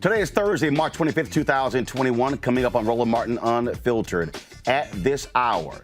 Today is Thursday, March 25th, 2021. Coming up on Roland Martin Unfiltered. At this hour,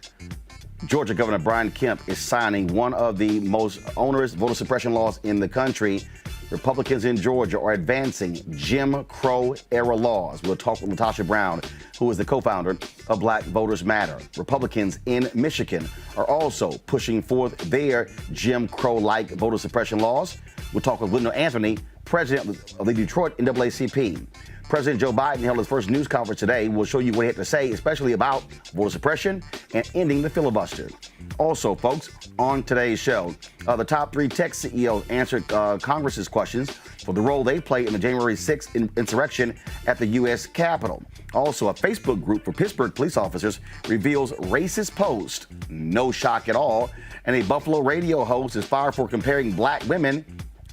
Georgia Governor Brian Kemp is signing one of the most onerous voter suppression laws in the country. Republicans in Georgia are advancing Jim Crow-era laws. We'll talk with Latasha Brown, who is the co-founder of Black Voters Matter. Republicans in Michigan are also pushing forth their Jim Crow-like voter suppression laws. We'll talk with Wendell Anthony, president of the Detroit NAACP. President Joe Biden held his first news conference today. We'll show you what he had to say, especially about voter suppression and ending the filibuster. Also, folks, on today's show, the top three tech CEOs answered Congress's questions for the role they played in the January 6th insurrection at the U.S. Capitol. Also, a Facebook group for Pittsburgh police officers reveals racist post. No shock at all. And a Buffalo radio host is fired for comparing black women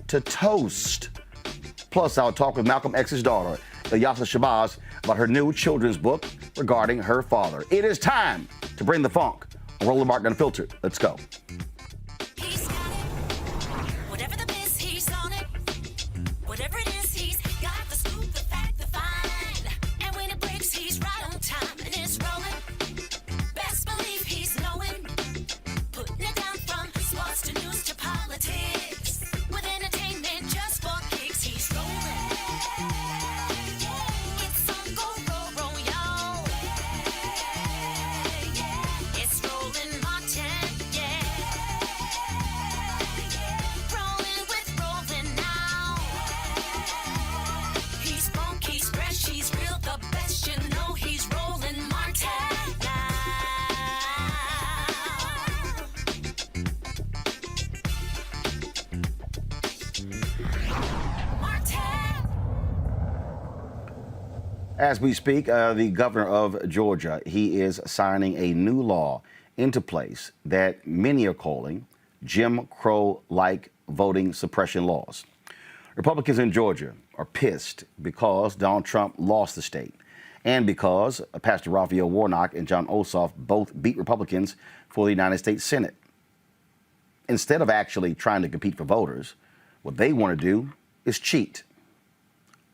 to toast. Plus, I'll talk with Malcolm X's daughter, Yasa Shabazz, about her new children's book regarding her father. It is time to bring the funk. Roland Martin Unfiltered. Let's go. He's got it. Whatever the biz, he's on it. Whatever it is, he's got the scoop, the fact, the find. And when it breaks, he's right on time and it's rolling. Best believe he's knowing. Putting it down from sports to news to politics. With entertainment just for kicks, he's rolling. It's on go, roll, y'all. It's Roland Martin, yeah. Rolling with Roland now. He's funky, he's fresh, he's real, the best, you know he's Roland Martin now. Martin. As we speak, the governor of Georgia, he is signing a new law into place that many are calling Jim Crow-like voting suppression laws. Republicans in Georgia are pissed because Donald Trump lost the state and because Pastor Raphael Warnock and John Ossoff both beat Republicans for the United States Senate. Instead of actually trying to compete for voters, what they want to do is cheat.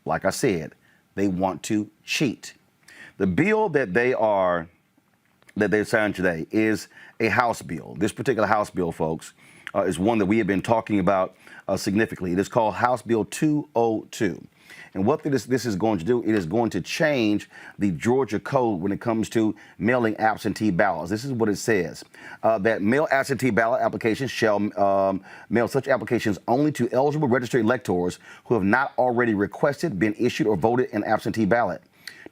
Like I said, they want to cheat. The bill that they signed today is a House bill. This particular House bill, folks, is one that we have been talking about significantly. It is called House Bill 202. And what this is going to do, it is going to change the Georgia code when it comes to mailing absentee ballots. This is what it says, that mail absentee ballot applications shall mail such applications only to eligible registered electors who have not already requested, been issued, or voted an absentee ballot.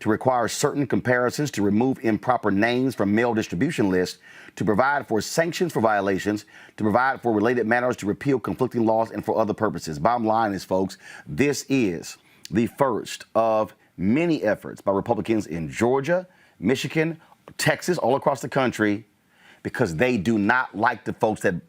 To require certain comparisons, to remove improper names from mail distribution lists, to provide for sanctions for violations, to provide for related matters, to repeal conflicting laws, and for other purposes. Bottom line is, folks, this is the first of many efforts by Republicans in Georgia, Michigan, Texas, all across the country, because they do not like the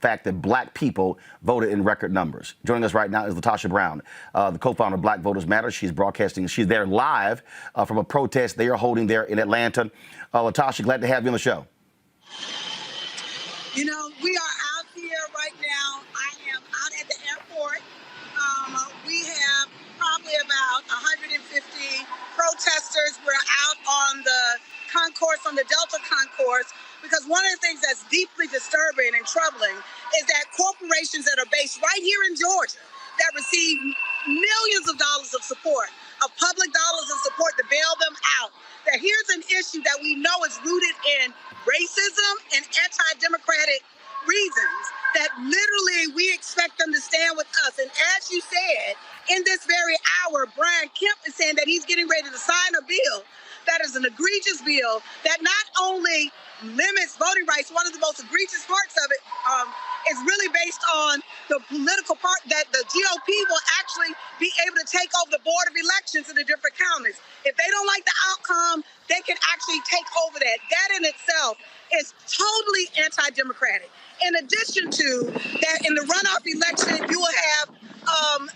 fact that black people voted in record numbers. Joining us right now is Latasha Brown, the co-founder of Black Voters Matter. She's there live from a protest they are holding there in Atlanta. Latasha, glad to have you on the show. You know, we are out here right now. I am out at the airport. We have probably about 150 protesters. We're out on the concourse, on the Delta concourse, because one of the things that's deeply disturbing and troubling is that corporations that are based right here in Georgia that receive millions of dollars of support, of public dollars of support to bail them out, that here's an issue that we know is rooted in racism and anti-democratic reasons, that literally we expect them to stand with us. And as you said, in this very hour, Brian Kemp is saying that he's getting ready to sign a bill that is an egregious bill that not only limits voting rights, one of the most egregious parts of it is really based on the political part that the GOP will actually be able to take over the board of elections in the different counties. If they don't like the outcome, they can actually take over that. That in itself is totally anti-democratic. In addition to that, in the runoff election, you will have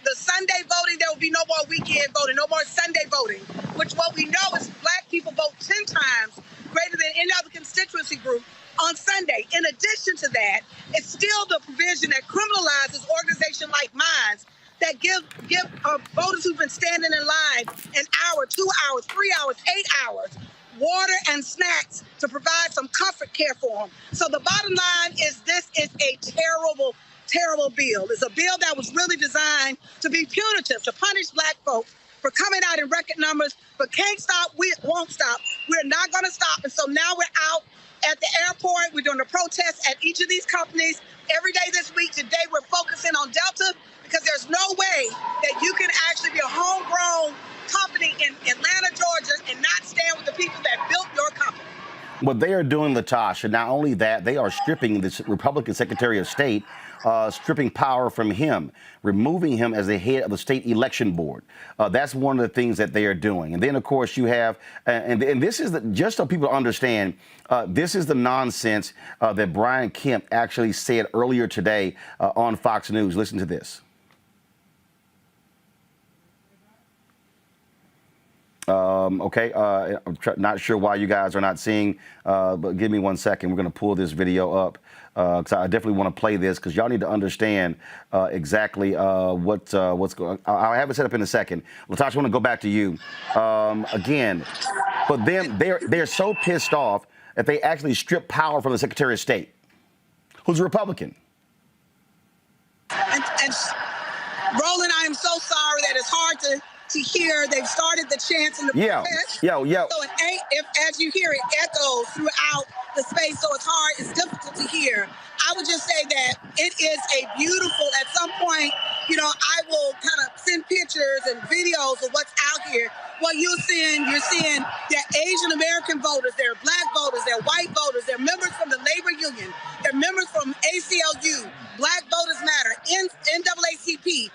the Sunday voting. There will be no more weekend voting, no more Sunday voting, which what we know is black people vote 10 times greater than any other constituency group on Sunday. In addition to that, it's still the provision that criminalizes organizations like mine that give voters who've been standing in line an hour, 2 hours, 3 hours, 8 hours, water and snacks to provide some comfort care for them. So the bottom line is this is a terrible, terrible bill. It's a bill that was really designed to be punitive, to punish black folks for coming out in record numbers, but can't stop, we won't stop. We're not gonna stop. And so now we're out at the airport. We're doing a protest at each of these companies every day this week. Today we're focusing on Delta because there's no way that you can actually be a homegrown company in Atlanta, Georgia, and not stand with the people that built your company. What they are doing, Latasha, not only that, they are stripping this Republican Secretary of State, stripping power from him, removing him as the head of the state election board. That's one of the things that they are doing. And then, of course, you have, and this is just so people understand, this is the nonsense that Brian Kemp actually said earlier today on Fox News. Listen to this. Okay, I'm not sure why you guys are not seeing, but give me 1 second. We're going to pull this video up because I definitely want to play this because y'all need to understand exactly what's going on. I'll have it set up in a second. Latasha, I want to go back to you again. But then they're so pissed off that they actually strip power from the Secretary of State, who's a Republican. And Roland, I am so sorry that it's hard to hear. They've started the chants in the protest. Yeah. So it ain't, if as you hear it echoes throughout the space, so it's hard, it's difficult to hear. I would just say that it is a beautiful, at some point, I will kind of send pictures and videos of what's out here. What you're seeing that Asian American voters, they're black voters, they're white voters, they're members from the labor union, they're members from ACLU, Black Voters Matter, NAACP,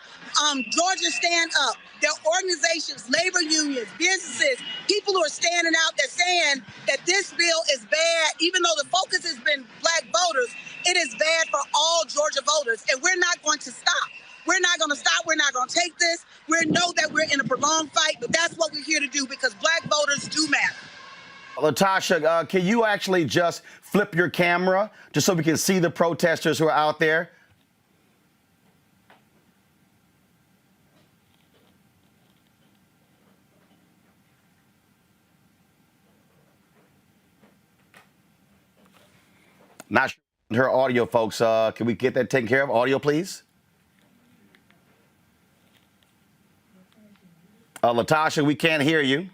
Georgia Stand Up, their organizations, labor unions, businesses, people who are standing out there saying that this bill is bad, even though the focus has been black voters, it is bad for all Georgia voters, and we're not going to stop. We're not going to stop. We're not going to take this. We know that we're in a prolonged fight, but that's what we're here to do because black voters do matter. Latasha, can you actually just flip your camera just so we can see the protesters who are out there? Not sure her audio, folks. Can we get that taken care of? Audio, please. Latasha, we can't hear you.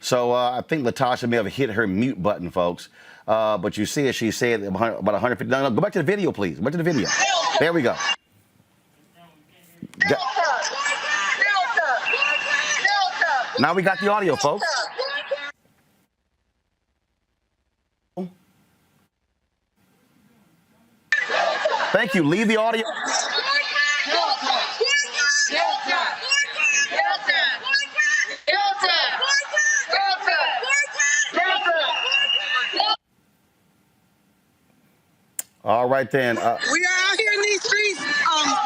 So I think Latasha may have hit her mute button, folks. But you see, as she said, about 150. No, go back to the video, please. Go back to the video. There we go. Now we got the audio, folks. Thank you. Leave the audio. All right, then. We are out here in these streets,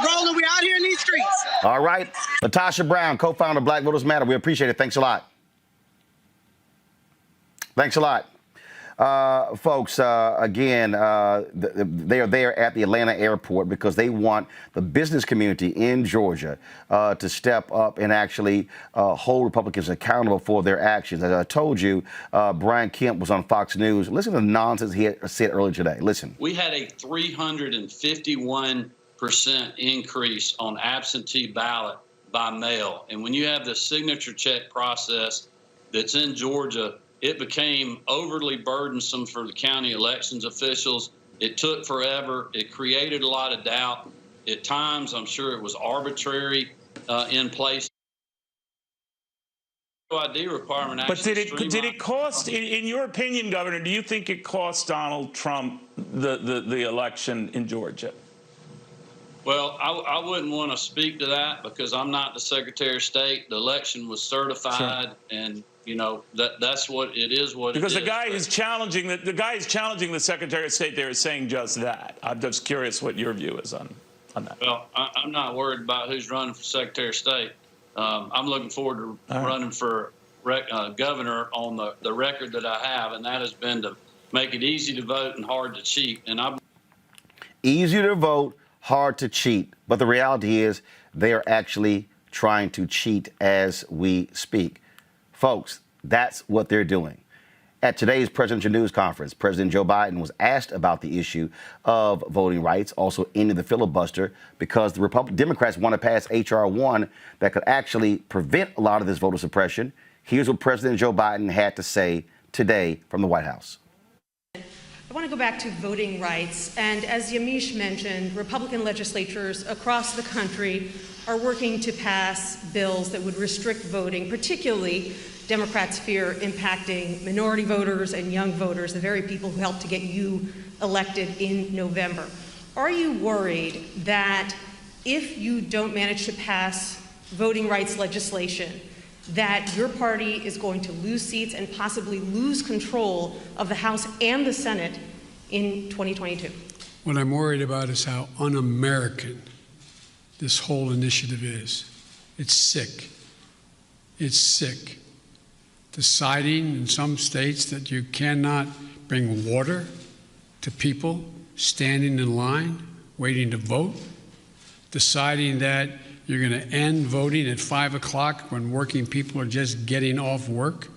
Roland. We're out here in these streets. All right. Latasha Brown, co-founder of Black Voters Matter. We appreciate it. Thanks a lot. Thanks a lot. Folks, again, they are there at the Atlanta airport because they want the business community in Georgia to step up and actually hold Republicans accountable for their actions. As I told you, Brian Kemp was on Fox News. Listen to the nonsense he had said earlier today. Listen. We had a 351% increase on absentee ballot by mail. And when you have the signature check process that's in Georgia, it became overly burdensome for the county elections officials. It took forever. It created a lot of doubt. At times, I'm sure it was arbitrary in place. ID requirement. But did it cost, in your opinion, Governor? Do you think it cost Donald Trump the election in Georgia? Well, I wouldn't want to speak to that because I'm not the Secretary of State. The election was certified, sure. And you know that's what it is. Because the guy who's challenging the Secretary of State there is saying just that. I'm just curious what your view is on that. Well, I'm not worried about who's running for Secretary of State. I'm looking forward to running for governor on the record that I have, and that has been to make it easy to vote and hard to cheat. And I Easy to vote, hard to cheat. But the reality is they are actually trying to cheat as we speak. Folks, that's what they're doing. At today's presidential news conference, President Joe Biden was asked about the issue of voting rights, also ending the filibuster, because the Democrats want to pass H.R. 1 that could actually prevent a lot of this voter suppression. Here's what President Joe Biden had to say today from the White House. I want to go back to voting rights. And as Yamiche mentioned, Republican legislatures across the country are working to pass bills that would restrict voting, particularly Democrats fear impacting minority voters and young voters, the very people who helped to get you elected in November. Are you worried that if you don't manage to pass voting rights legislation, that your party is going to lose seats and possibly lose control of the House and the Senate in 2022? What I'm worried about is how un-American this whole initiative is. It's sick. It's sick. Deciding in some states that you cannot bring water to people standing in line, waiting to vote. Deciding that you're going to end voting at 5 o'clock when working people are just getting off work.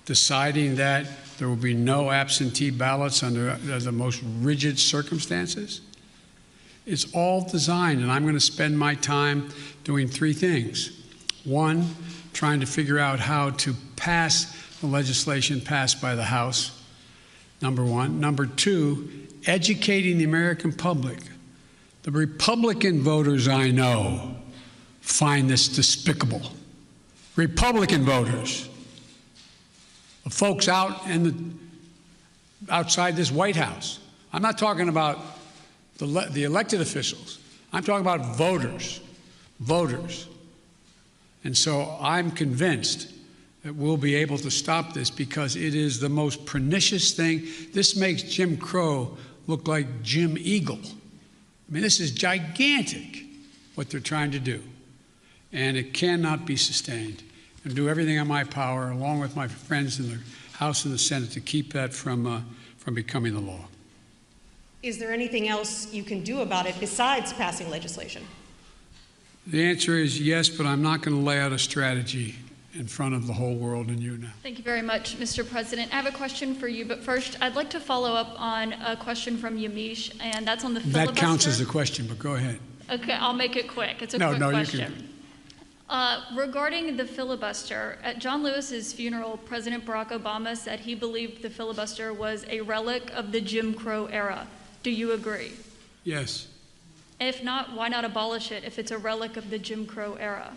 Deciding that there will be no absentee ballots under the most rigid circumstances. It's all designed, and I'm going to spend my time doing three things. One, trying to figure out how to pass the legislation passed by the House, number one. Number two, educating the American public. The Republican voters I know find this despicable. Republican voters, the folks outside this White House. I'm not talking about the elected officials. I'm talking about voters. And so I'm convinced that we'll be able to stop this because it is the most pernicious thing. This makes Jim Crow look like Jim Eagle. I mean, this is gigantic, what they're trying to do. And it cannot be sustained. And do everything in my power, along with my friends in the House and the Senate, to keep that from becoming the law. Is there anything else you can do about it besides passing legislation? The answer is yes, but I'm not going to lay out a strategy in front of the whole world and you now. Thank you very much, Mr. President. I have a question for you, but first, I'd like to follow up on a question from Yamiche, and that's on the filibuster. That counts as a question, but go ahead. Okay, I'll make it quick. It's a quick question. You can. Regarding the filibuster, at John Lewis's funeral, President Barack Obama said he believed the filibuster was a relic of the Jim Crow era. Do you agree? Yes. If not, why not abolish it if it's a relic of the Jim Crow era?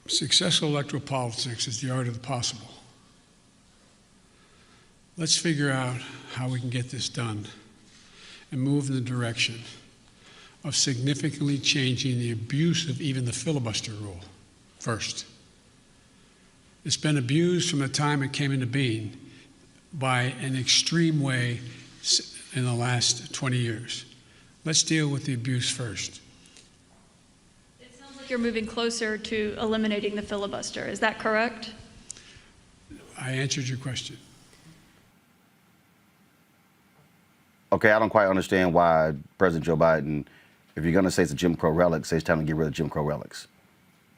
Successful electoral politics is the art of the possible. Let's figure out how we can get this done and move in the direction of significantly changing the abuse of even the filibuster rule first. It's been abused from the time it came into being by an extreme way in the last 20 years. Let's deal with the abuse first. It sounds like you're moving closer to eliminating the filibuster. Is that correct? I answered your question. Okay, I don't quite understand why President Joe Biden, if you're going to say it's a Jim Crow relic, say it's time to get rid of Jim Crow relics.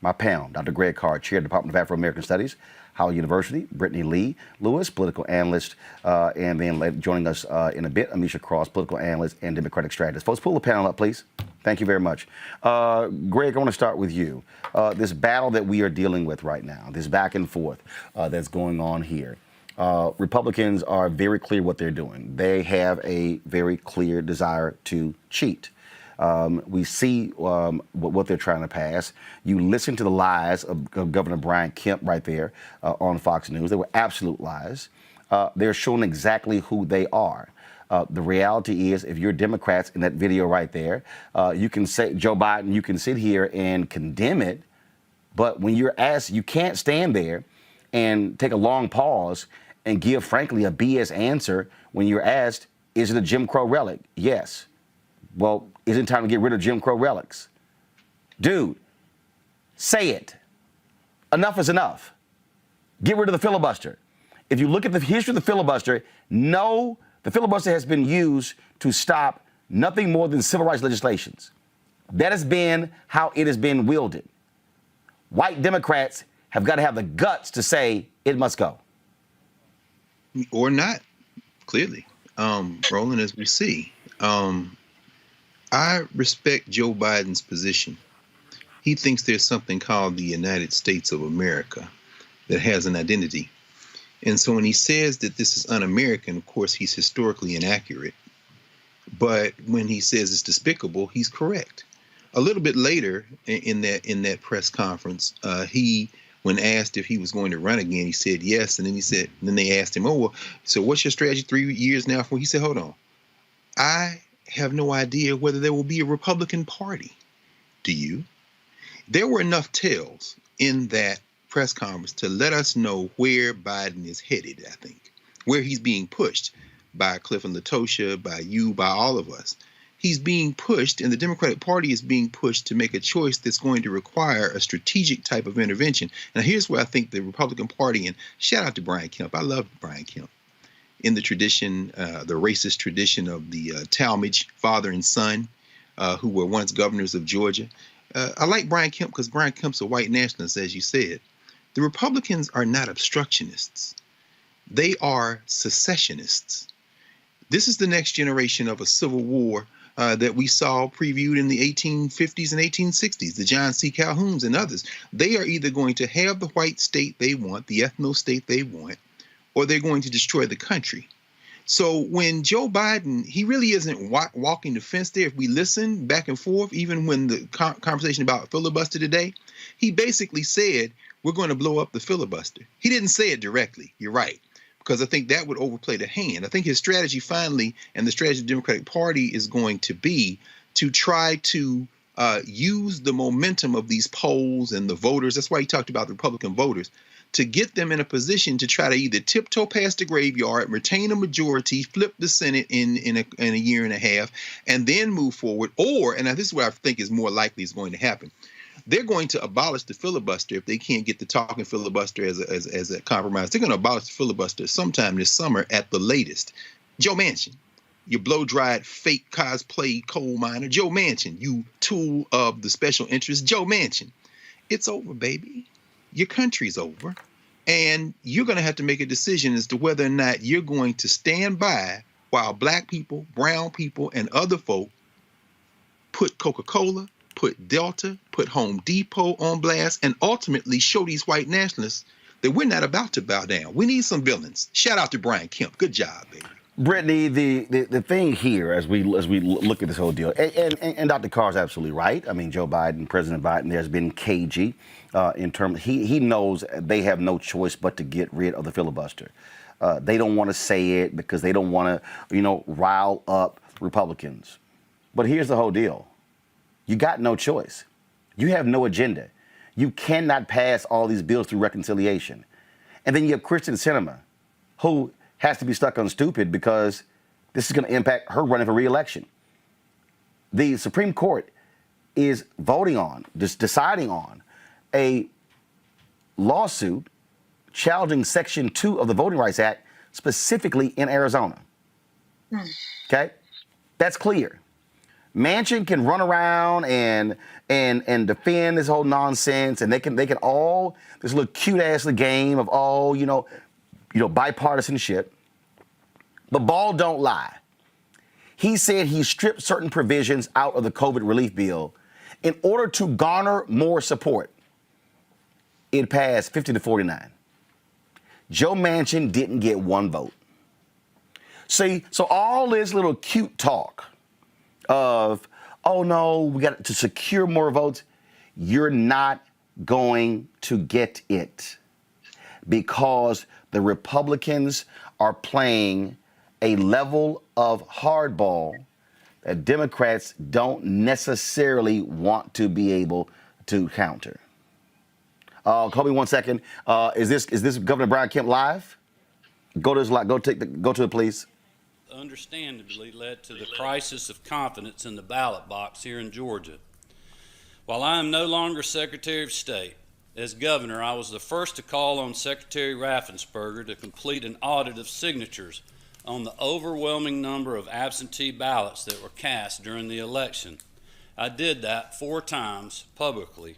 My pal, Dr. Greg Carr, Chair of the Department of Afro-American Studies, Howard University, Brittany Lee Lewis, political analyst, and then joining us in a bit, Amisha Cross, political analyst and Democratic strategist. Folks, pull the panel up, please. Thank you very much. Greg, I want to start with you. This battle that we are dealing with right now, this back and forth that's going on here, Republicans are very clear what they're doing. They have a very clear desire to cheat. We see what they're trying to pass. You listen to the lies of Governor Brian Kemp right there on Fox News. They were absolute lies. They're showing exactly who they are. The reality is, if you're Democrats in that video right there, you can say, Joe Biden, you can sit here and condemn it, but when you're asked, you can't stand there and take a long pause and give, frankly, a BS answer when you're asked, is it a Jim Crow relic? Yes. Well, is it time to get rid of Jim Crow relics? Dude, say it. Enough is enough. Get rid of the filibuster. If you look at the history of the filibuster, no, the filibuster has been used to stop nothing more than civil rights legislations. That has been how it has been wielded. White Democrats have got to have the guts to say it must go. Or not, clearly. Roland, as we see, I respect Joe Biden's position. He thinks there's something called the United States of America that has an identity. And so when he says that this is un-American, of course, he's historically inaccurate. But when he says it's despicable, he's correct. A little bit later in that press conference, when asked if he was going to run again, he said yes. And then they asked him, oh, well, so what's your strategy 3 years now for? He said, hold on. I have no idea whether there will be a Republican Party. Do you? There were enough tells in that press conference to let us know where Biden is headed, I think, where he's being pushed by Cliff and Latosha, by you, by all of us. He's being pushed, and the Democratic Party is being pushed to make a choice that's going to require a strategic type of intervention. Now, here's where I think the Republican Party, and shout out to Brian Kemp. I love Brian Kemp. In the tradition, the racist tradition of the Talmadge father and son, who were once governors of Georgia. I like Brian Kemp because Brian Kemp's a white nationalist, as you said. The Republicans are not obstructionists. They are secessionists. This is the next generation of a civil war that we saw previewed in the 1850s and 1860s, the John C. Calhouns and others. They are either going to have the white state they want, the ethno state they want, or they're going to destroy the country. So when Joe Biden, he really isn't walking the fence there. If we listen back and forth, even when the conversation about filibuster today, he basically said, we're going to blow up the filibuster. He didn't say it directly. You're right. Because I think that would overplay the hand. I think his strategy finally, and the strategy of the Democratic Party is going to be to try to use the momentum of these polls and the voters. That's why he talked about the Republican voters, to get them in a position to try to either tiptoe past the graveyard, retain a majority, flip the Senate in a year and a half, and then move forward. Or, and this is what I think is more likely is going to happen, they're going to abolish the filibuster if they can't get the talking filibuster as a compromise. They're going to abolish the filibuster sometime this summer at the latest. Joe Manchin, you blow-dried fake cosplay coal miner. Joe Manchin, you tool of the special interest. Joe Manchin, it's over, baby. Your country's over. And you're going to have to make a decision as to whether or not you're going to stand by while black people, brown people, and other folk put Coca-Cola, put Delta, put Home Depot on blast, and ultimately show these white nationalists that we're not about to bow down. We need some villains. Shout out to Brian Kemp. Good job, baby. Brittany, the thing here as we look at this whole deal, and Dr. Carr's absolutely right. I mean, Joe Biden, President Biden, has been cagey in terms. He knows they have no choice but to get rid of the filibuster. They don't want to say it because they don't want to, rile up Republicans. But here's the whole deal. You got no choice. You have no agenda. You cannot pass all these bills through reconciliation. And then you have Kristen Sinema, who has to be stuck on stupid because this is going to impact her running for re-election. The Supreme Court is voting on, deciding on a lawsuit challenging Section 2 of the Voting Rights Act, specifically in Arizona. Okay? That's clear. Manchin can run around and defend this whole nonsense, and they can all this little cute ass game of all bipartisanship. But Ball don't lie. He said he stripped certain provisions out of the COVID relief bill in order to garner more support. It passed 50-49. Joe Manchin didn't get one vote. See, so all this little cute talk of, oh no, we got to secure more votes. You're not going to get it because the Republicans are playing a level of hardball that Democrats don't necessarily want to be able to counter. Call me 1 second. Is this Governor Brian Kemp live? Go to it, please. Understandably led to the crisis of confidence in the ballot box here in Georgia. While I am no longer Secretary of State, as governor, I was the first to call on Secretary Raffensperger to complete an audit of signatures on the overwhelming number of absentee ballots that were cast during the election. I did that 4 times publicly.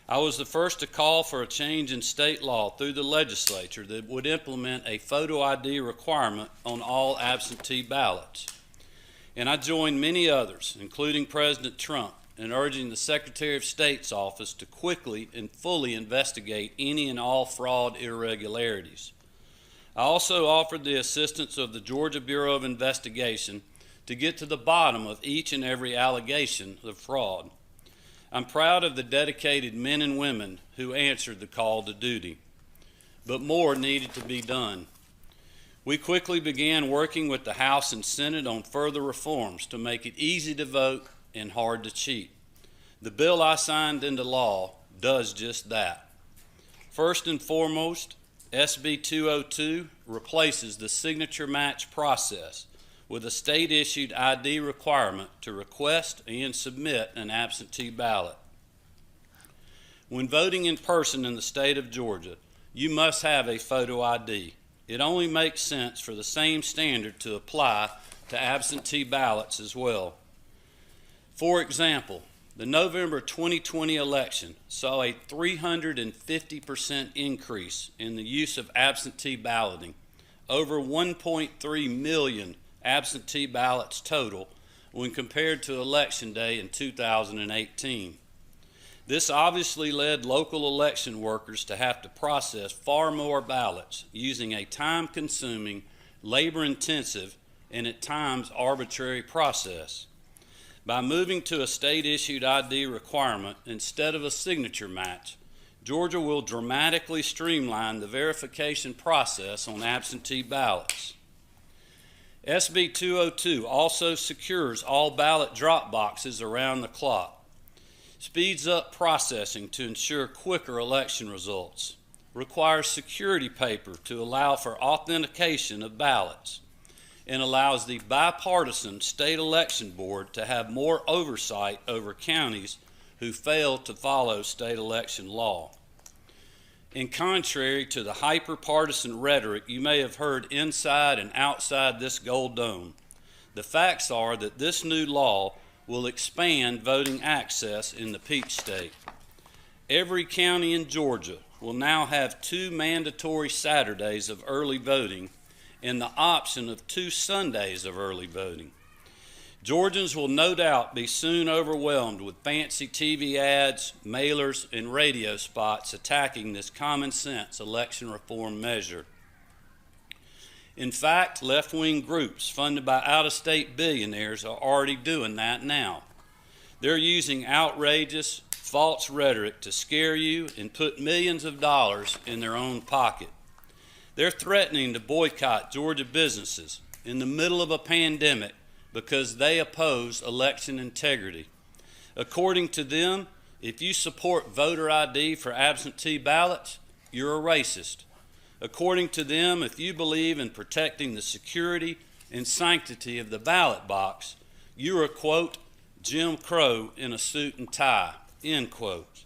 I was the first to call for a change in state law through the legislature that would implement a photo ID requirement on all absentee ballots. And I joined many others, including President Trump, in urging the Secretary of State's office to quickly and fully investigate any and all fraud irregularities. I also offered the assistance of the Georgia Bureau of Investigation to get to the bottom of each and every allegation of fraud. I'm proud of the dedicated men and women who answered the call to duty, but more needed to be done. We quickly began working with the House and Senate on further reforms to make it easy to vote and hard to cheat. The bill I signed into law does just that. First and foremost, SB 202 replaces the signature match process with a state-issued ID requirement to request and submit an absentee ballot. When voting in person in the state of Georgia, you must have a photo ID. It only makes sense for the same standard to apply to absentee ballots as well. For example, the November 2020 election saw a 350% increase in the use of absentee balloting, over 1.3 million absentee ballots total when compared to Election Day in 2018. This obviously led local election workers to have to process far more ballots using a time-consuming, labor-intensive, and at times arbitrary process. By moving to a state-issued ID requirement instead of a signature match, Georgia will dramatically streamline the verification process on absentee ballots. SB 202 also secures all ballot drop boxes around the clock, speeds up processing to ensure quicker election results, requires security paper to allow for authentication of ballots, and allows the bipartisan state election board to have more oversight over counties who fail to follow state election law. And contrary to the hyper-partisan rhetoric you may have heard inside and outside this gold dome, the facts are that this new law will expand voting access in the Peach State. Every county in Georgia will now have 2 mandatory Saturdays of early voting and the option of 2 Sundays of early voting. Georgians will no doubt be soon overwhelmed with fancy TV ads, mailers, and radio spots attacking this common sense election reform measure. In fact, left-wing groups funded by out-of-state billionaires are already doing that now. They're using outrageous, false rhetoric to scare you and put millions of dollars in their own pocket. They're threatening to boycott Georgia businesses in the middle of a pandemic because they oppose election integrity. According to them, if you support voter ID for absentee ballots, you're a racist. According to them, if you believe in protecting the security and sanctity of the ballot box, you're a, quote, Jim Crow in a suit and tie, end quote.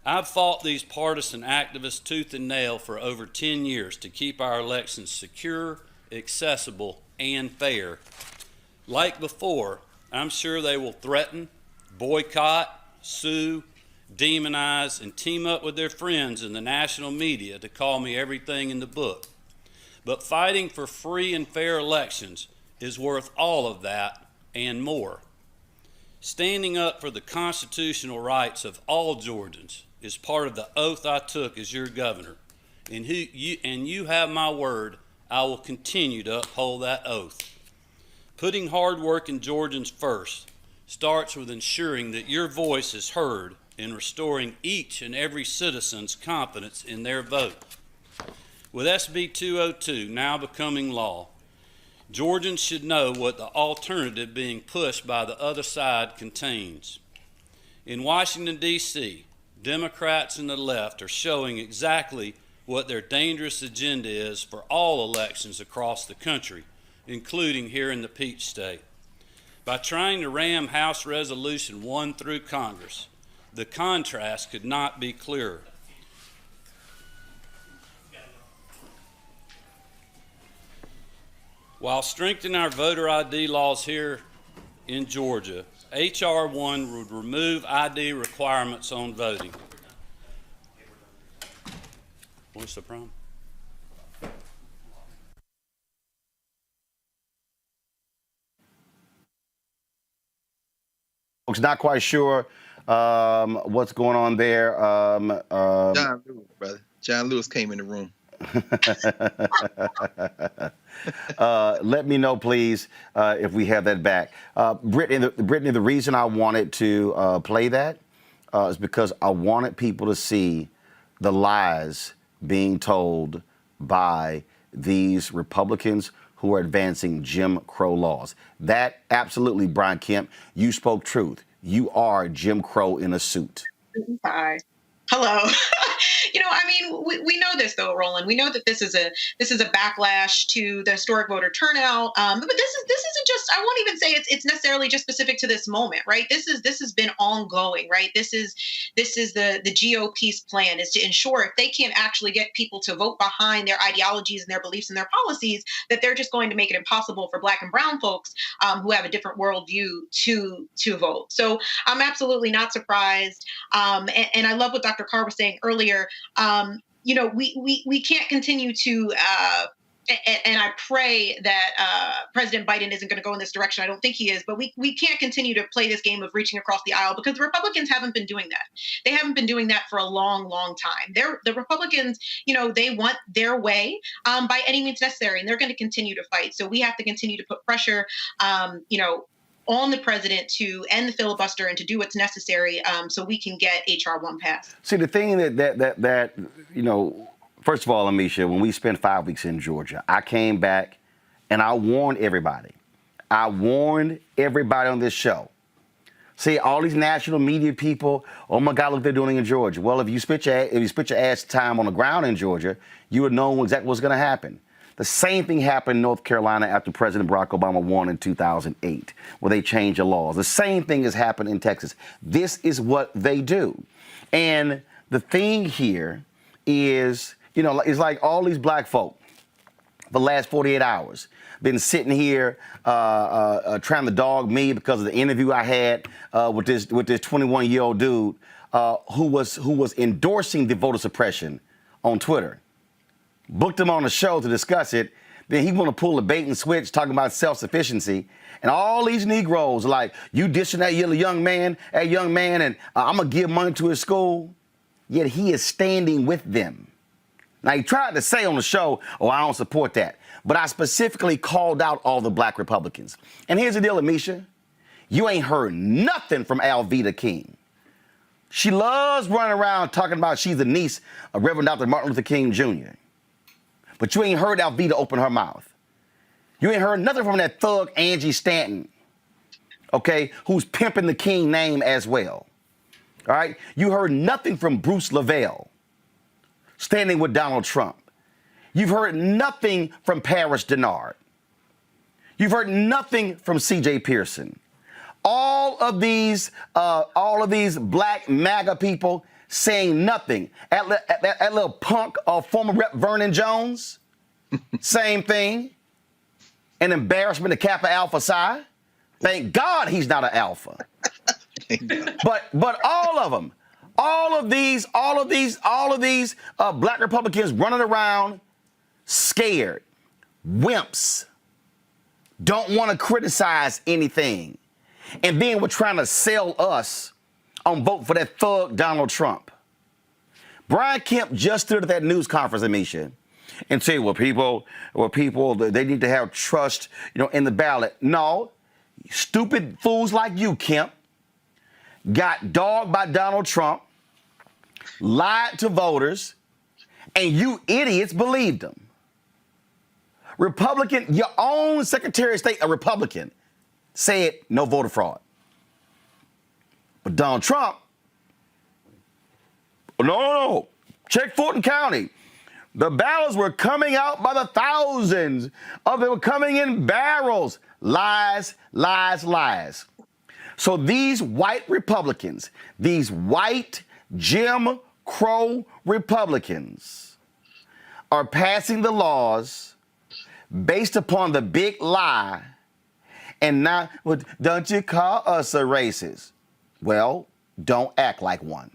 I've fought these partisan activists tooth and nail for over 10 years to keep our elections secure, accessible, and fair. Like before, I'm sure they will threaten, boycott, sue, demonize, and team up with their friends in the national media to call me everything in the book. But fighting for free and fair elections is worth all of that and more. Standing up for the constitutional rights of all Georgians is part of the oath I took as your governor, and you have my word, I will continue to uphold that oath. Putting hard-working Georgians first starts with ensuring that your voice is heard in restoring each and every citizen's confidence in their vote. With SB 202 now becoming law, Georgians should know what the alternative being pushed by the other side contains. In Washington, D.C., Democrats and the left are showing exactly what their dangerous agenda is for all elections across the country, including here in the Peach State. By trying to ram House Resolution 1 through Congress, The contrast could not be clearer. While strengthening our voter ID laws here in Georgia, H.R. 1 would remove ID requirements on voting. What's the problem? Folks, not quite sure what's going on there. John Lewis, brother. John Lewis came in the room. Let me know, please, if we have that back. Brittany, the reason I wanted to play that is because I wanted people to see the lies being told by these Republicans who are advancing Jim Crow laws. That absolutely, Brian Kemp, you spoke truth. You are Jim Crow in a suit. Hi. Hello. I mean, we know this though, Roland. We know that this is a backlash to the historic voter turnout. But this isn't just. I won't even say it's necessarily just specific to this moment, right? This has been ongoing, right? This is the GOP's plan, is to ensure if they can't actually get people to vote behind their ideologies and their beliefs and their policies, that they're just going to make it impossible for Black and brown folks who have a different worldview to vote. So I'm absolutely not surprised. And I love what Dr. Carr was saying earlier. We can't continue to, and I pray that President Biden isn't going to go in this direction. I don't think he is, but we can't continue to play this game of reaching across the aisle, because the Republicans haven't been doing that. They haven't been doing that for a long, long time. The Republicans, they want their way by any means necessary, and they're going to continue to fight. So we have to continue to put pressure, on the president to end the filibuster and to do what's necessary so we can get H.R. 1 passed. See, the thing that first of all, Amisha, when we spent 5 weeks in Georgia, I came back and I warned everybody. I warned everybody on this show. See, all these national media people, oh my God, look what they're doing in Georgia. Well, if you spit your ass time on the ground in Georgia, you would know exactly what's going to happen. The same thing happened in North Carolina after President Barack Obama won in 2008, where they changed the laws. The same thing has happened in Texas. This is what they do. And the thing here is, it's like all these black folk for the last 48 hours been sitting here trying to dog me because of the interview I had with this 21-year-old dude who was endorsing the voter suppression on Twitter. Booked him on the show to discuss it. Then he want to pull a bait and switch talking about self-sufficiency. And all these Negroes are like, you dissing that young man, and I'm going to give money to his school. Yet he is standing with them. Now, he tried to say on the show, oh, I don't support that. But I specifically called out all the Black Republicans. And here's the deal, Amisha. You ain't heard nothing from Alveda King. She loves running around talking about she's the niece of Reverend Dr. Martin Luther King Jr. But you ain't heard Alveda open her mouth. You ain't heard nothing from that thug Angie Stanton, okay, who's pimping the King name as well. All right? You heard nothing from Bruce Lavelle, standing with Donald Trump. You've heard nothing from Paris Denard. You've heard nothing from C.J. Pearson. All of these black MAGA people saying nothing. That little punk former Rep Vernon Jones, same thing. An embarrassment to Kappa Alpha Psi. Thank God he's not an alpha. But all of them, all of these black Republicans running around scared, wimps, don't want to criticize anything. And then we're trying to sell us on vote for that thug Donald Trump. Brian Kemp just stood at that news conference, Amisha, and said, well, people, they need to have trust, in the ballot. No, stupid fools like you, Kemp, got dogged by Donald Trump, lied to voters, and you idiots believed them. Republican, your own Secretary of State, a Republican, said no voter fraud. But Donald Trump, no. Check Fulton County. The ballots were coming out by the thousands. They were coming in barrels. Lies, lies, lies. So these white Republicans, these white Jim Crow Republicans, are passing the laws based upon the big lie. And now, well, don't you call us a racist? Well, don't act like one.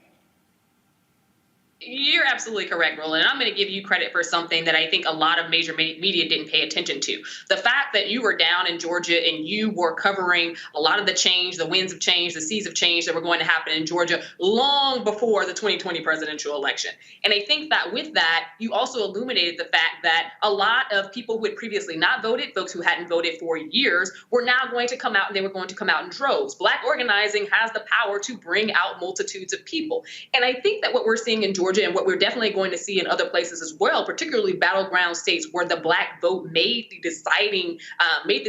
You're absolutely correct, Roland. I'm going to give you credit for something that I think a lot of major media didn't pay attention to. The fact that you were down in Georgia and you were covering a lot of the change, the winds of change, the seas of change that were going to happen in Georgia long before the 2020 presidential election. And I think that with that, you also illuminated the fact that a lot of people who had previously not voted, folks who hadn't voted for years, were now going to come out, and they were going to come out in droves. Black organizing has the power to bring out multitudes of people. And I think that what we're seeing in Georgia, and what we're definitely going to see in other places as well, particularly battleground states where the Black vote made the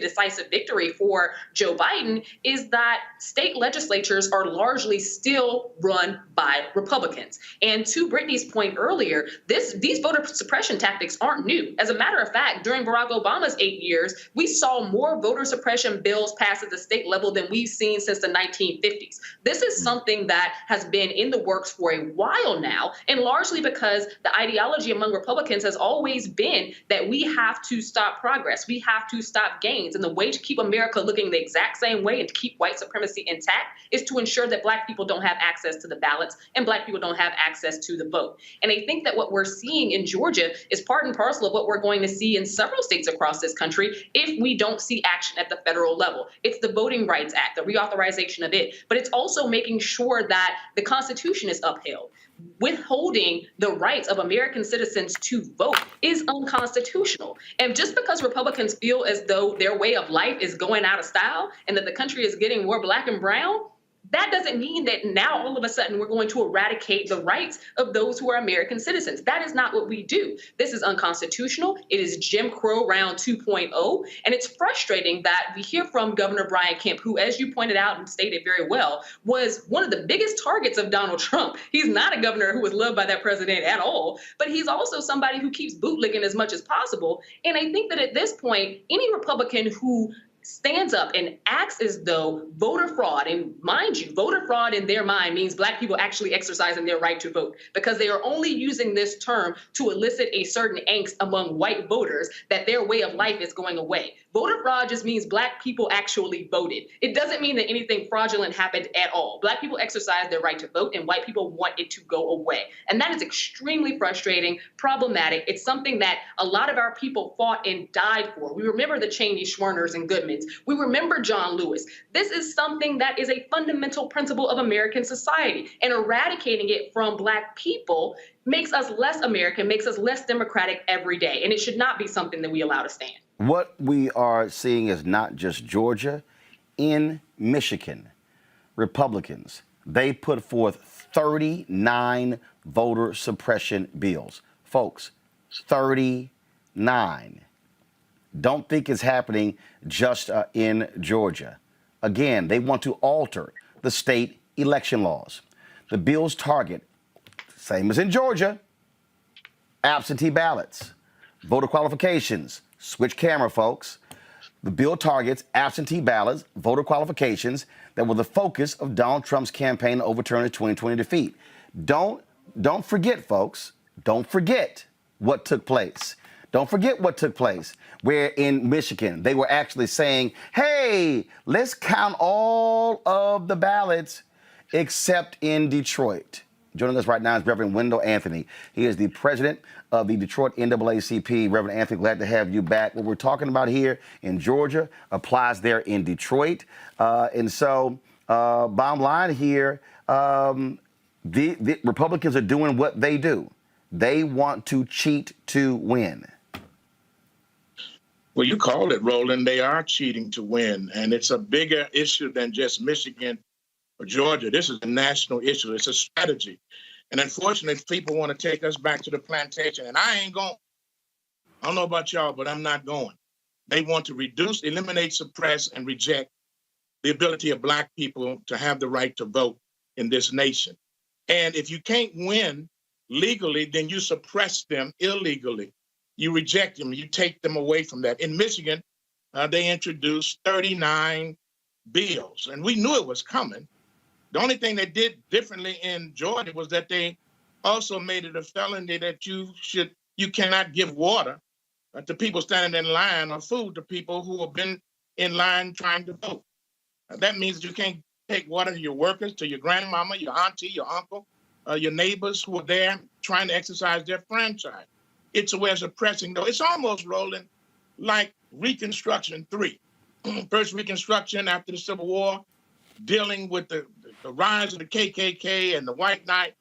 decisive victory for Joe Biden, is that state legislatures are largely still run by Republicans. And to Brittany's point earlier, these voter suppression tactics aren't new. As a matter of fact, during Barack Obama's 8 years, we saw more voter suppression bills passed at the state level than we've seen since the 1950s. This is something that has been in the works for a while now, and largely because the ideology among Republicans has always been that we have to stop progress. We have to stop gains. And the way to keep America looking the exact same way and to keep white supremacy intact is to ensure that Black people don't have access to the ballots and Black people don't have access to the vote. And I think that what we're seeing in Georgia is part and parcel of what we're going to see in several states across this country if we don't see action at the federal level. It's the Voting Rights Act, the reauthorization of it, but it's also making sure that the Constitution is upheld. Withholding the rights of American citizens to vote is unconstitutional. And just because Republicans feel as though their way of life is going out of style and that the country is getting more Black and brown, that doesn't mean that now all of a sudden we're going to eradicate the rights of those who are American citizens. That is not what we do. This is unconstitutional. It is Jim Crow round 2.0. And it's frustrating that we hear from Governor Brian Kemp, who, as you pointed out and stated very well, was one of the biggest targets of Donald Trump. He's not a governor who was loved by that president at all, but he's also somebody who keeps bootlicking as much as possible. And I think that at this point, any Republican who stands up and acts as though voter fraud, and mind you, voter fraud in their mind means Black people actually exercising their right to vote, because they are only using this term to elicit a certain angst among white voters that their way of life is going away. Voter fraud just means Black people actually voted. It doesn't mean that anything fraudulent happened at all. Black people exercise their right to vote, and white people want it to go away. And that is extremely frustrating, problematic. It's something that a lot of our people fought and died for. We remember the Cheney, Schwerners, and Goodmans. We remember John Lewis. This is something that is a fundamental principle of American society, and eradicating it from Black people makes us less American, makes us less democratic every day, and it should not be something that we allow to stand. What we are seeing is not just Georgia. In Michigan, Republicans, they put forth 39 voter suppression bills. Folks, 39. Don't think it's happening just in Georgia. Again, they want to alter the state election laws. The bills target, same as in Georgia, absentee ballots, voter qualifications. Switch camera, folks. The bill targets absentee ballots, voter qualifications that were the focus of Donald Trump's campaign to overturn his 2020 defeat. Don't forget, folks. Don't forget what took place. Don't forget what took place, where in Michigan, they were actually saying, hey, let's count all of the ballots except in Detroit. Joining us right now is Reverend Wendell Anthony. He is the president of the Detroit NAACP. Reverend Anthony, glad to have you back. What we're talking about here in Georgia applies there in Detroit. And so, bottom line here, the Republicans are doing what they do. They want to cheat to win. Well, you called it, Roland. They are cheating to win, and it's a bigger issue than just Michigan or Georgia. This is a national issue. It's a strategy. And unfortunately, people want to take us back to the plantation, and I ain't going. I don't know about y'all, but I'm not going. They want to reduce, eliminate, suppress, and reject the ability of Black people to have the right to vote in this nation. And if you can't win legally, then you suppress them illegally. You reject them. You take them away from that. In Michigan, they introduced 39 bills, and we knew it was coming. The only thing they did differently in Georgia was that they also made it a felony that you cannot give water to people standing in line or food to people who have been in line trying to vote. That means you can't take water to your workers, to your grandmama, your auntie, your uncle, your neighbors who are there trying to exercise their franchise. It's a way of suppressing, though. It's almost, Roland, like Reconstruction 3. First Reconstruction after the Civil War, dealing with the rise of the KKK and the White Knight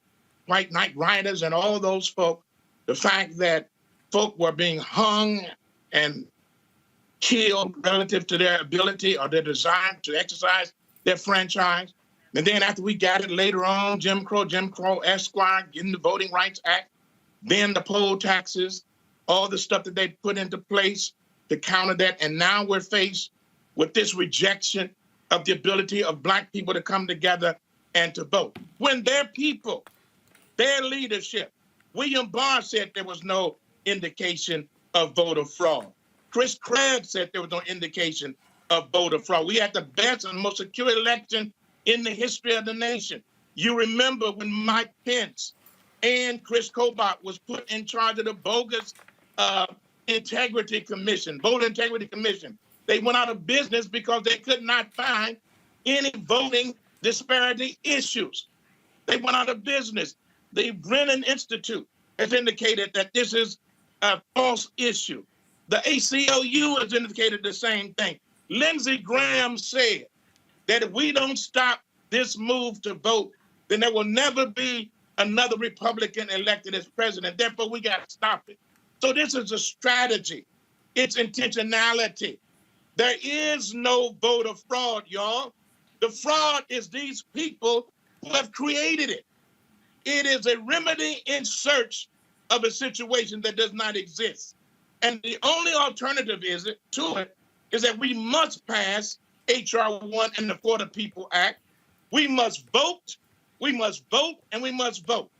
Riders and all those folk, the fact that folk were being hung and killed relative to their ability or their desire to exercise their franchise. And then after we got it later on, Jim Crow, Esquire, getting the Voting Rights Act, then the poll taxes, all the stuff that they put into place to counter that. And now we're faced with this rejection of the ability of Black people to come together and to vote. When their people, their leadership, William Barr said there was no indication of voter fraud. Chris Craig said there was no indication of voter fraud. We had the best and most secure election in the history of the nation. You remember when Mike Pence and Chris Kobach was put in charge of the bogus Integrity Commission, Voter Integrity Commission. They went out of business because they could not find any voting disparity issues. They went out of business. The Brennan Institute has indicated that this is a false issue. The ACLU has indicated the same thing. Lindsey Graham said that if we don't stop this move to vote, then there will never be another Republican elected as president. Therefore, we got to stop it. So this is a strategy. It's intentionality. There is no voter fraud, y'all. The fraud is these people who have created it. It is a remedy in search of a situation that does not exist. And the only alternative to it is that we must pass H.R. 1 and the For the People Act. We must vote, and we must vote.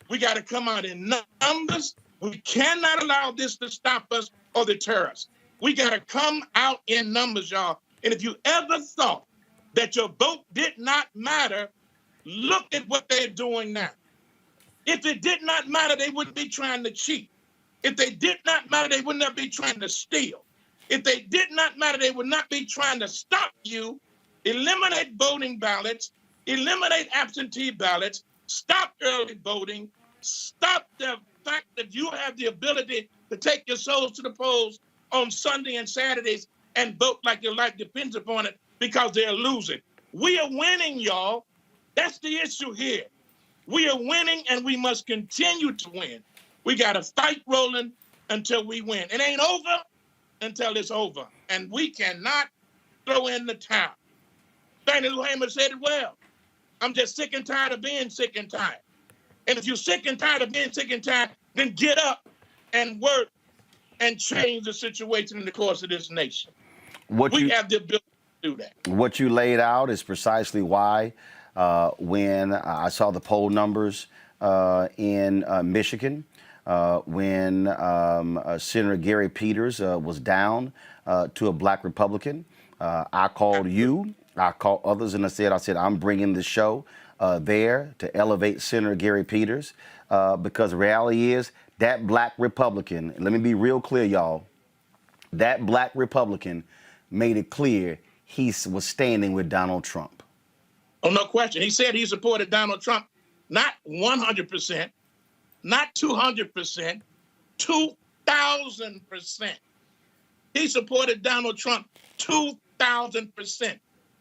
We got to come out in numbers. We cannot allow this to stop us or deter us. We got to come out in numbers, y'all. And if you ever thought that your vote did not matter, look at what they're doing now. If it did not matter, they wouldn't be trying to cheat. If they did not matter, they would not be trying to steal. If they did not matter, they would not be trying to stop you, eliminate voting ballots, eliminate absentee ballots, stop early voting, stop the fact that you have the ability to take your souls to the polls on Sunday and Saturdays and vote like your life depends upon it because they're losing. We are winning, y'all. That's the issue here. We are winning and we must continue to win. We got to fight, Roland, until we win. It ain't over until it's over. And we cannot throw in the towel. Fannie Lou Hamer said it well. I'm just sick and tired of being sick and tired. And if you're sick and tired of being sick and tired, then get up and work and change the situation in the course of this nation. We have the ability to do that. What you laid out is precisely why when I saw the poll numbers in Michigan, when Senator Gary Peters was down to a Black Republican, I called you, I called others, and I said, I'm bringing the show there to elevate Senator Gary Peters because the reality is that Black Republican, and let me be real clear, y'all, that Black Republican made it clear he was standing with Donald Trump. Oh, no question. He said he supported Donald Trump, not 100%, not 200%, 2,000%. He supported Donald Trump 2,000%.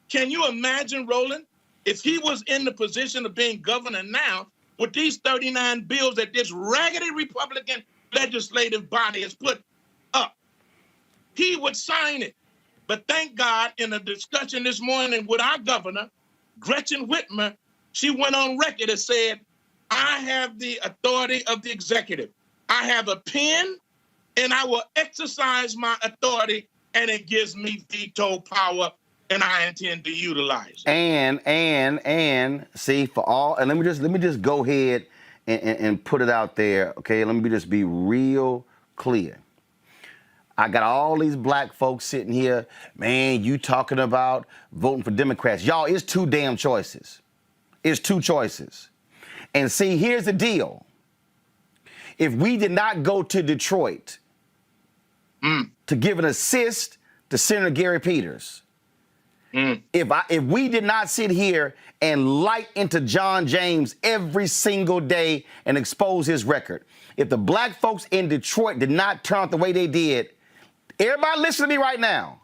Can you imagine, Roland, if he was in the position of being governor now with these 39 bills that this raggedy Republican legislative body has put up, he would sign it. But thank God, in a discussion this morning with our governor, Gretchen Whitmer, she went on record and said, I have the authority of the executive. I have a pen and I will exercise my authority and it gives me veto power and I intend to utilize it. And see, for all, and let me just go ahead and put it out there, okay? Let me just be real clear. I got all these black folks sitting here, man, you talking about voting for Democrats. Y'all, it's two damn choices. It's two choices. And see, here's the deal. If we did not go to Detroit to give an assist to Senator Gary Peters, if we did not sit here and light into John James every single day and expose his record, if the black folks in Detroit did not turn out the way they did, everybody listen to me right now,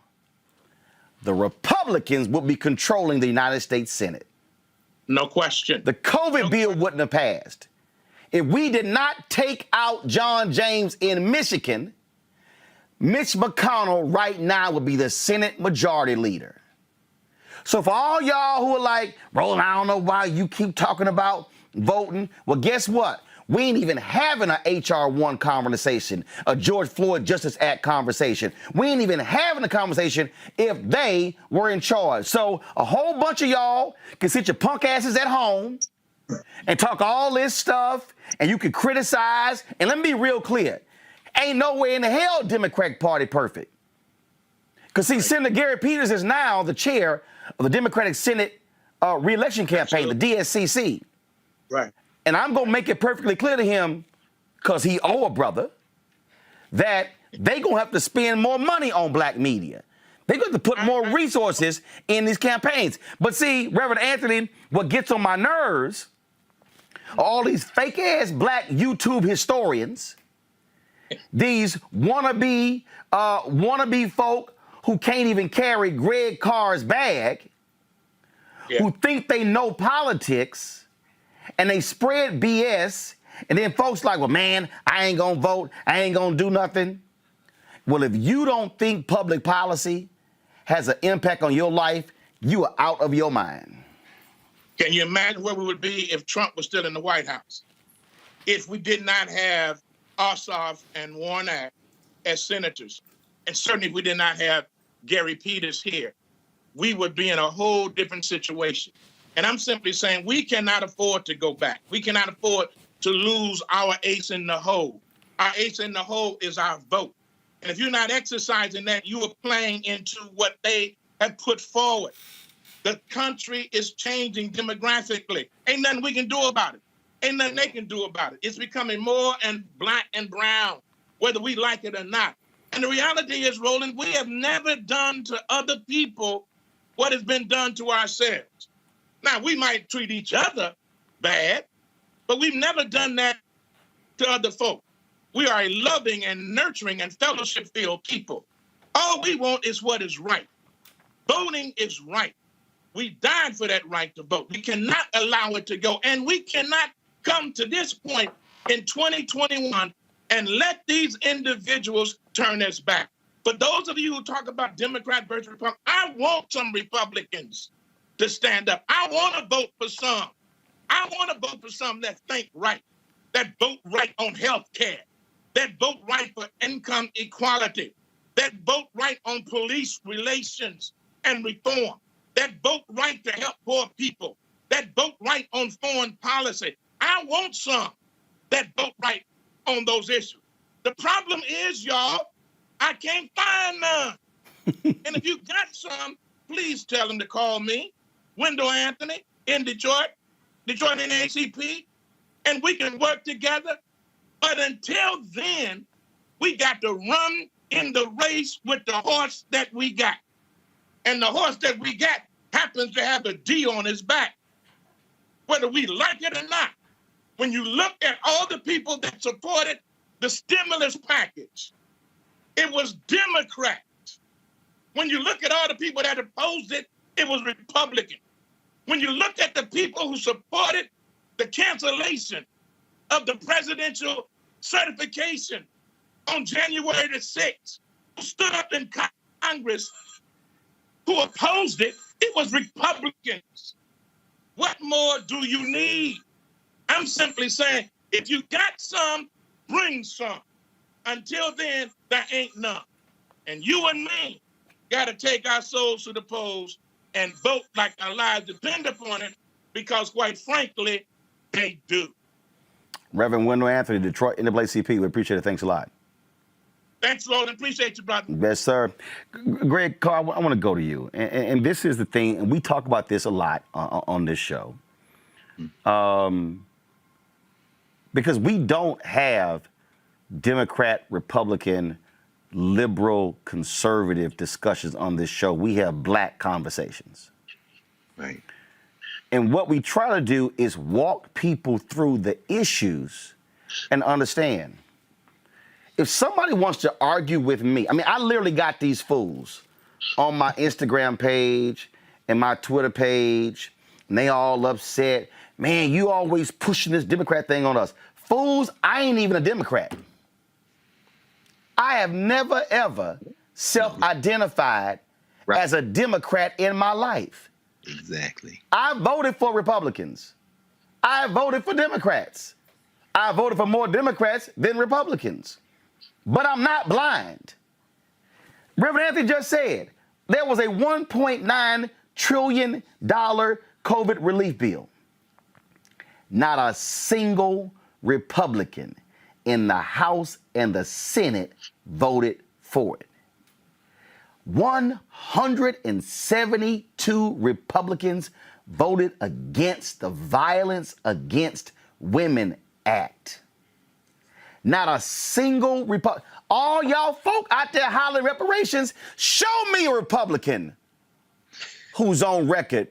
the Republicans would be controlling the United States Senate. No question. The COVID bill wouldn't have passed. If we did not take out John James in Michigan, Mitch McConnell right now would be the Senate Majority Leader. So for all y'all who are like, Roland, I don't know why you keep talking about voting. Well, guess what? We ain't even having a H.R. 1 conversation, a George Floyd Justice Act conversation. We ain't even having a conversation if they were in charge. So a whole bunch of y'all can sit your punk asses at home and talk all this stuff, and you can criticize. And let me be real clear. Ain't no way in the hell Democratic Party perfect. Because see, Senator Gary Peters is now the chair of the Democratic Senate re-election campaign, the DSCC. Right. And I'm going to make it perfectly clear to him, because he owe a brother, that they going to have to spend more money on black media. They're going to put more resources in these campaigns. But see, Reverend Anthony, what gets on my nerves are all these fake-ass black YouTube historians, these wannabe folk who can't even carry Greg Carr's bag, who think they know politics, and they spread BS, and then folks like, well, man, I ain't gonna vote, I ain't gonna do nothing. Well, if you don't think public policy has an impact on your life, you are out of your mind. Can you imagine where we would be if Trump was still in the White House? If we did not have Ossoff and Warnock as senators, and certainly if we did not have Gary Peters here, we would be in a whole different situation. And I'm simply saying we cannot afford to go back. We cannot afford to lose our ace in the hole. Our ace in the hole is our vote. And if you're not exercising that, you are playing into what they have put forward. The country is changing demographically. Ain't nothing we can do about it. Ain't nothing they can do about it. It's becoming more and black and brown, whether we like it or not. And the reality is, Roland, we have never done to other people what has been done to ourselves. Now, we might treat each other bad, but we've never done that to other folk. We are a loving and nurturing and fellowship-filled people. All we want is what is right. Voting is right. We died for that right to vote. We cannot allow it to go. And we cannot come to this point in 2021 and let these individuals turn us back. For those of you who talk about Democrat versus Republican, I want some Republicans to stand up. I want to vote for some. I want to vote for some that think right, that vote right on health care, that vote right for income equality, that vote right on police relations and reform, that vote right to help poor people, that vote right on foreign policy. I want some that vote right on those issues. The problem is, y'all, I can't find none. And if you got some, please tell them to call me, Wendell Anthony, in Detroit NAACP, and we can work together. But until then, we got to run in the race with the horse that we got. And the horse that we got happens to have a D on his back, whether we like it or not. When you look at all the people that supported the stimulus package, it was Democrats. When you look at all the people that opposed it, it was Republican. When you look at the people who supported the cancellation of the presidential certification on January the 6th, who stood up in Congress, who opposed it, it was Republicans. What more do you need? I'm simply saying, if you got some, bring some. Until then, there ain't none. And you and me got to take our souls to the polls and vote like our lives depend upon it, because quite frankly, they do. Reverend Wendell Anthony, Detroit NAACP, we appreciate it. Thanks a lot. Thanks, Roland. Appreciate you, brother. Yes, sir. Greg, Carl, I want to go to you. And this is the thing, and we talk about this a lot on this show. Because we don't have Democrat, Republican, liberal, conservative discussions on this show. We have black conversations. Right. And what we try to do is walk people through the issues and understand. If somebody wants to argue with me, I mean, I literally got these fools on my Instagram page and my Twitter page, and they all upset. Man, you always pushing this Democrat thing on us. Fools, I ain't even a Democrat. I have never, ever self-identified as a Democrat in my life. Exactly. I voted for Republicans. I voted for Democrats. I voted for more Democrats than Republicans. But I'm not blind. Reverend Anthony just said there was a $1.9 trillion COVID relief bill. Not a single Republican in the House and the Senate voted for it. 172 Republicans voted against the Violence Against Women Act. Not a single Republican. All y'all folk out there hollering reparations, show me a Republican who's on record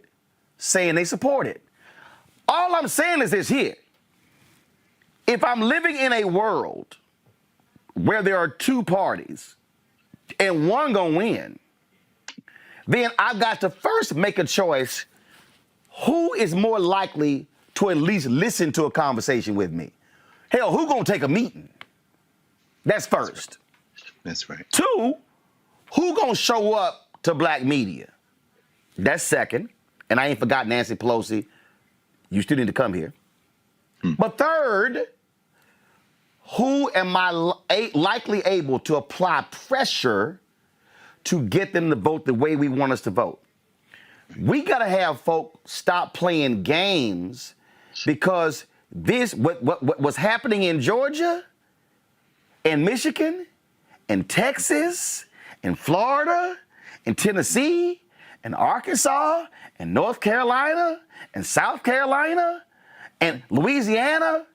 saying they support it. All I'm saying is this here. If I'm living in a world where there are two parties and one gonna win, then I've got to first make a choice. Who is more likely to at least listen to a conversation with me? Hell, who gonna take a meeting? That's first. That's right. Two, who gonna show up to black media? That's second. And I ain't forgot Nancy Pelosi. You still need to come here. But third, who am I likely able to apply pressure to get them to vote the way we want us to vote? We gotta have folk stop playing games, because this what's happening in Georgia and Michigan and Texas and Florida and Tennessee and Arkansas and North Carolina and South Carolina and Louisiana,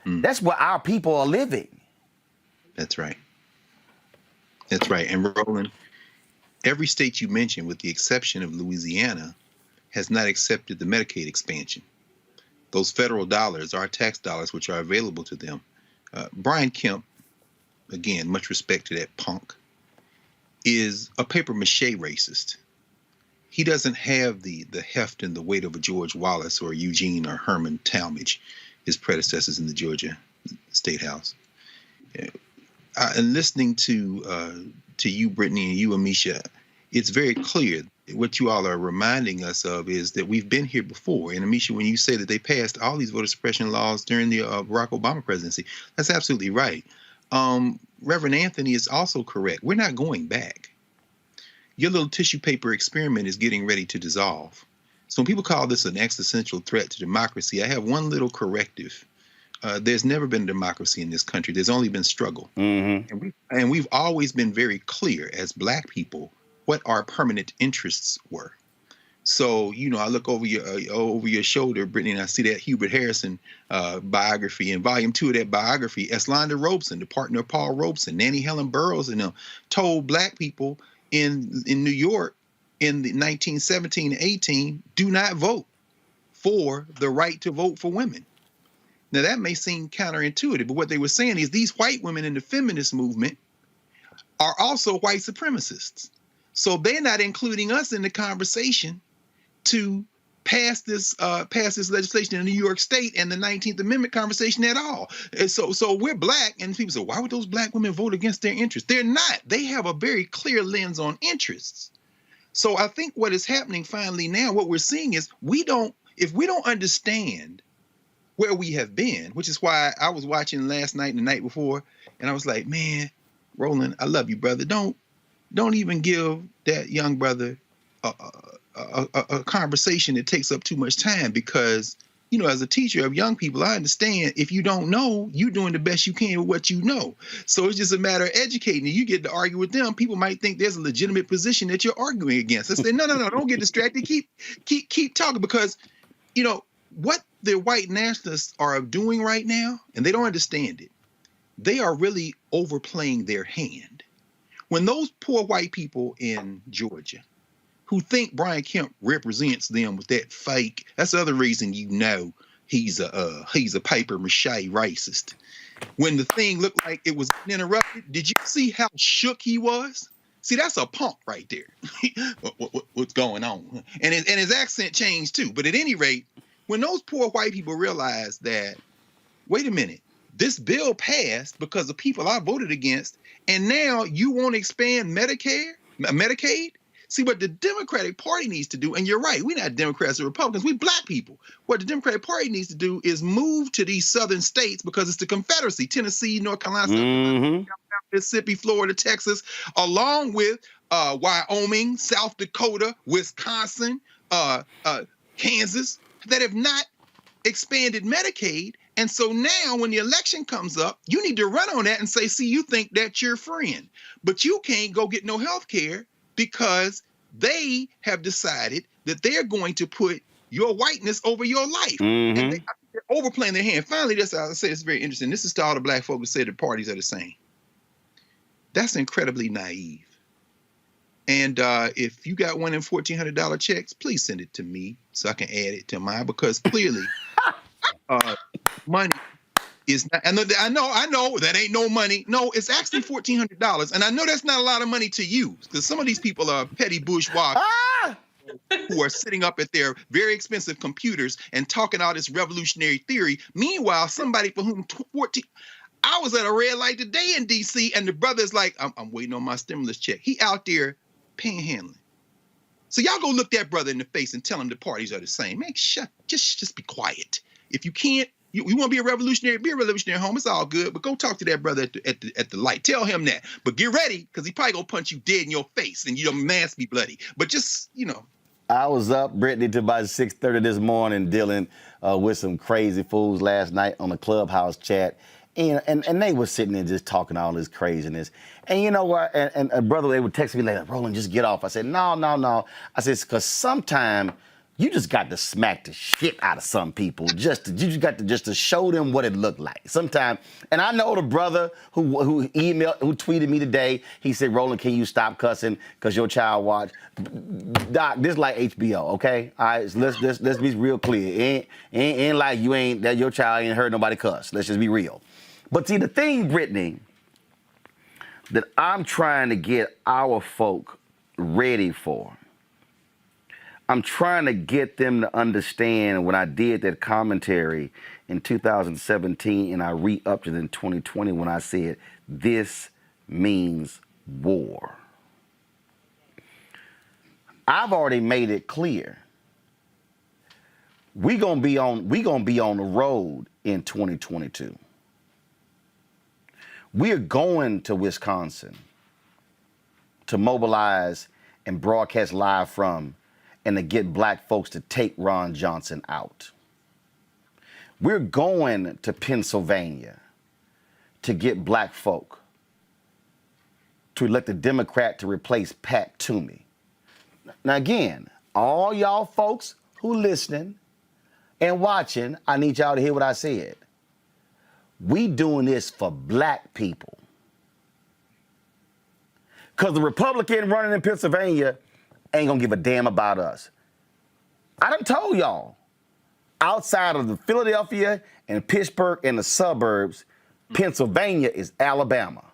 that's where our people are living. That's right. That's right. And Roland, every state you mentioned, with the exception of Louisiana, has not accepted the Medicaid expansion. Those federal dollars, our tax dollars, which are available to them. Brian Kemp, again, much respect to that punk, is a paper mache racist. He doesn't have the heft and the weight of a George Wallace or Eugene or Herman Talmadge, his predecessors in the Georgia State House. And listening to you, Brittany, and you, Amisha, it's very clear what you all are reminding us of is that we've been here before. And Amisha, when you say that they passed all these voter suppression laws during the Barack Obama presidency, that's absolutely right. Reverend Anthony is also correct. We're not going back. Your little tissue paper experiment is getting ready to dissolve. So when people call this an existential threat to democracy, I have one little corrective. There's never been democracy in this country. There's only been struggle. And we've always been very clear as black people what our permanent interests were. So, you know, I look over your shoulder, Brittany, and I see that Hubert Harrison biography. In volume 2 of that biography, Eslanda Robeson, the partner of Paul Robeson, Nannie Helen Burroughs, and them told black people in New York in the 1917 and 18, do not vote for the right to vote for women. Now, that may seem counterintuitive, but what they were saying is these white women in the feminist movement are also white supremacists. So they're not including us in the conversation to pass this legislation in New York State and the 19th Amendment conversation at all. And so we're black, and people say, why would those black women vote against their interests? They're not. They have a very clear lens on interests. So I think what is happening finally now, what we're seeing is if we don't understand where we have been, which is why I was watching last night and the night before, and I was like, man, Roland, I love you, brother. Don't even give that young brother a conversation that takes up too much time, because, as a teacher of young people, I understand if you don't know, you're doing the best you can with what you know. So it's just a matter of educating. You get to argue with them. People might think there's a legitimate position that you're arguing against. I say, no, don't get distracted. Keep talking, because, what the white nationalists are doing right now, and they don't understand it, they are really overplaying their hand. When those poor white people in Georgia who think Brian Kemp represents them with that fake, that's the other reason he's a paper mache racist. When the thing looked like it was interrupted, did you see how shook he was? See, that's a punk right there. What's going on? And his accent changed too. But at any rate, when those poor white people realize that, wait a minute, this bill passed because of people I voted against, and now you want to expand Medicaid? See, what the Democratic Party needs to do, and you're right, we're not Democrats or Republicans, we black people. What the Democratic Party needs to do is move to these southern states, because it's the Confederacy, Tennessee, North Carolina, Mississippi, Florida, Texas, along with Wyoming, South Dakota, Wisconsin, Kansas, that have not expanded Medicaid. And so now when the election comes up, you need to run on that and say, see, you think that's your friend, but you can't go get no health care because they have decided that they're going to put your whiteness over your life. And they're overplaying their hand. Finally, this, I say, it's very interesting. This is to all the black folk who say the parties are the same. That's incredibly naive. And if you got one in $1,400 checks, please send it to me so I can add it to mine, because clearly money is not, I know that ain't no money. No, it's actually $1,400. And I know that's not a lot of money to use, because some of these people are petty bourgeois who are sitting up at their very expensive computers and talking all this revolutionary theory. Meanwhile, somebody for whom I was at a red light today in DC, and the brother's like, I'm waiting on my stimulus check. He out there panhandling. So y'all go look that brother in the face and tell him the parties are the same. Man, just be quiet. If you can't, you want to be a revolutionary home. It's all good, but go talk to that brother at the light. Tell him that. But get ready, because he probably gonna punch you dead in your face, and your mask be bloody. But just, I was up, Brittany, till about 6:30 this morning, dealing with some crazy fools last night on the Clubhouse chat. And they were sitting there just talking all this craziness. And you know what? And a brother, they would text me like, Roland, just get off. I said, no. I said, because sometimes you just got to smack the shit out of some people. You just got to show them what it looked like. Sometimes, and I know the brother who tweeted me today. He said, Roland, can you stop cussing because your child watch? Doc, this is like HBO, okay? All right, so let's be real clear. Ain't like that your child ain't heard nobody cuss. Let's just be real. But see, the thing, Brittany, that I'm trying to get our folk ready for, I'm trying to get them to understand, when I did that commentary in 2017 and I re-upped it in 2020 when I said, this means war. I've already made it clear. We're gonna be on the road in 2022. We're going to Wisconsin to mobilize and broadcast live from, and to get black folks to take Ron Johnson out. We're going to Pennsylvania to get black folk to elect a Democrat to replace Pat Toomey. Now again, all y'all folks who listening and watching, I need y'all to hear what I said. We doing this for black people. Because the Republican running in Pennsylvania ain't gonna give a damn about us. I done told y'all, outside of the Philadelphia and Pittsburgh and the suburbs, Pennsylvania is Alabama.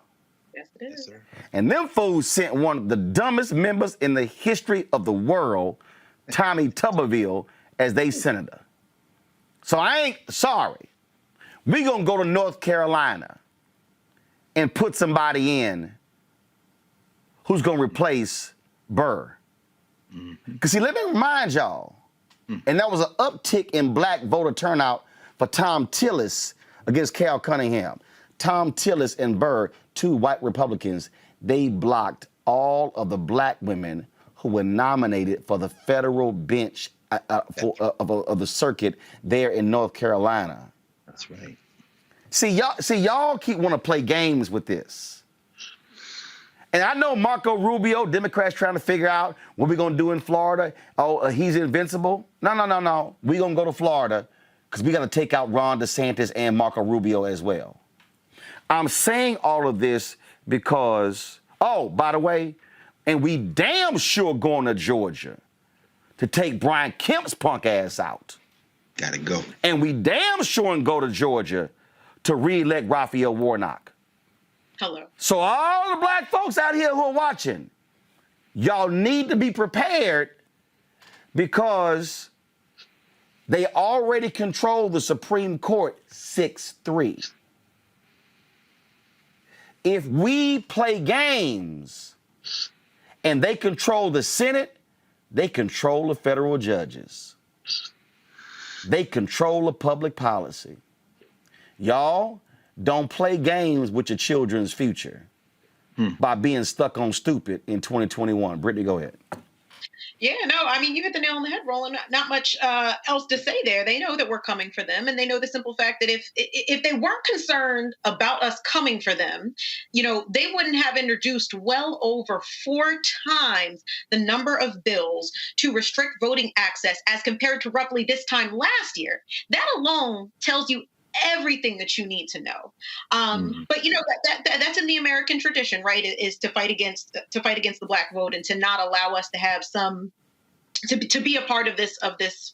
Yes, it is. Yes, sir. And them fools sent one of the dumbest members in the history of the world, Tommy Tuberville, as their senator. So I ain't sorry. We gonna go to North Carolina and put somebody in who's gonna replace Burr. Because see, let me remind y'all, and that was an uptick in black voter turnout for Tom Tillis against Cal Cunningham. Tom Tillis and Burr, two white Republicans, they blocked all of the black women who were nominated for the federal bench of the circuit there in North Carolina. That's right. See, y'all keep want to play games with this. And I know Marco Rubio, Democrats trying to figure out what we're going to do in Florida. Oh, he's invincible. No. We're going to go to Florida because we got to take out Ron DeSantis and Marco Rubio as well. I'm saying all of this because, oh, by the way, and we damn sure going to Georgia to take Brian Kemp's punk ass out. Gotta go. And we damn sure go to Georgia to re-elect Raphael Warnock. Hello. So all the black folks out here who are watching, y'all need to be prepared because they already control the Supreme Court 6-3. If we play games and they control the Senate, they control the federal judges. They control the public policy. Y'all don't play games with your children's future by being stuck on stupid in 2021. Brittany, go ahead. Yeah, no, I mean, you hit the nail on the head, Roland. Not much else to say there. They know that we're coming for them, and they know the simple fact that if they weren't concerned about us coming for them, you know, they wouldn't have introduced well over 4 times the number of bills to restrict voting access as compared to roughly this time last year. That alone tells you everything that you need to know. But you know that's in the American tradition, right? Is to fight against the black vote and to not allow us to have to be a part of this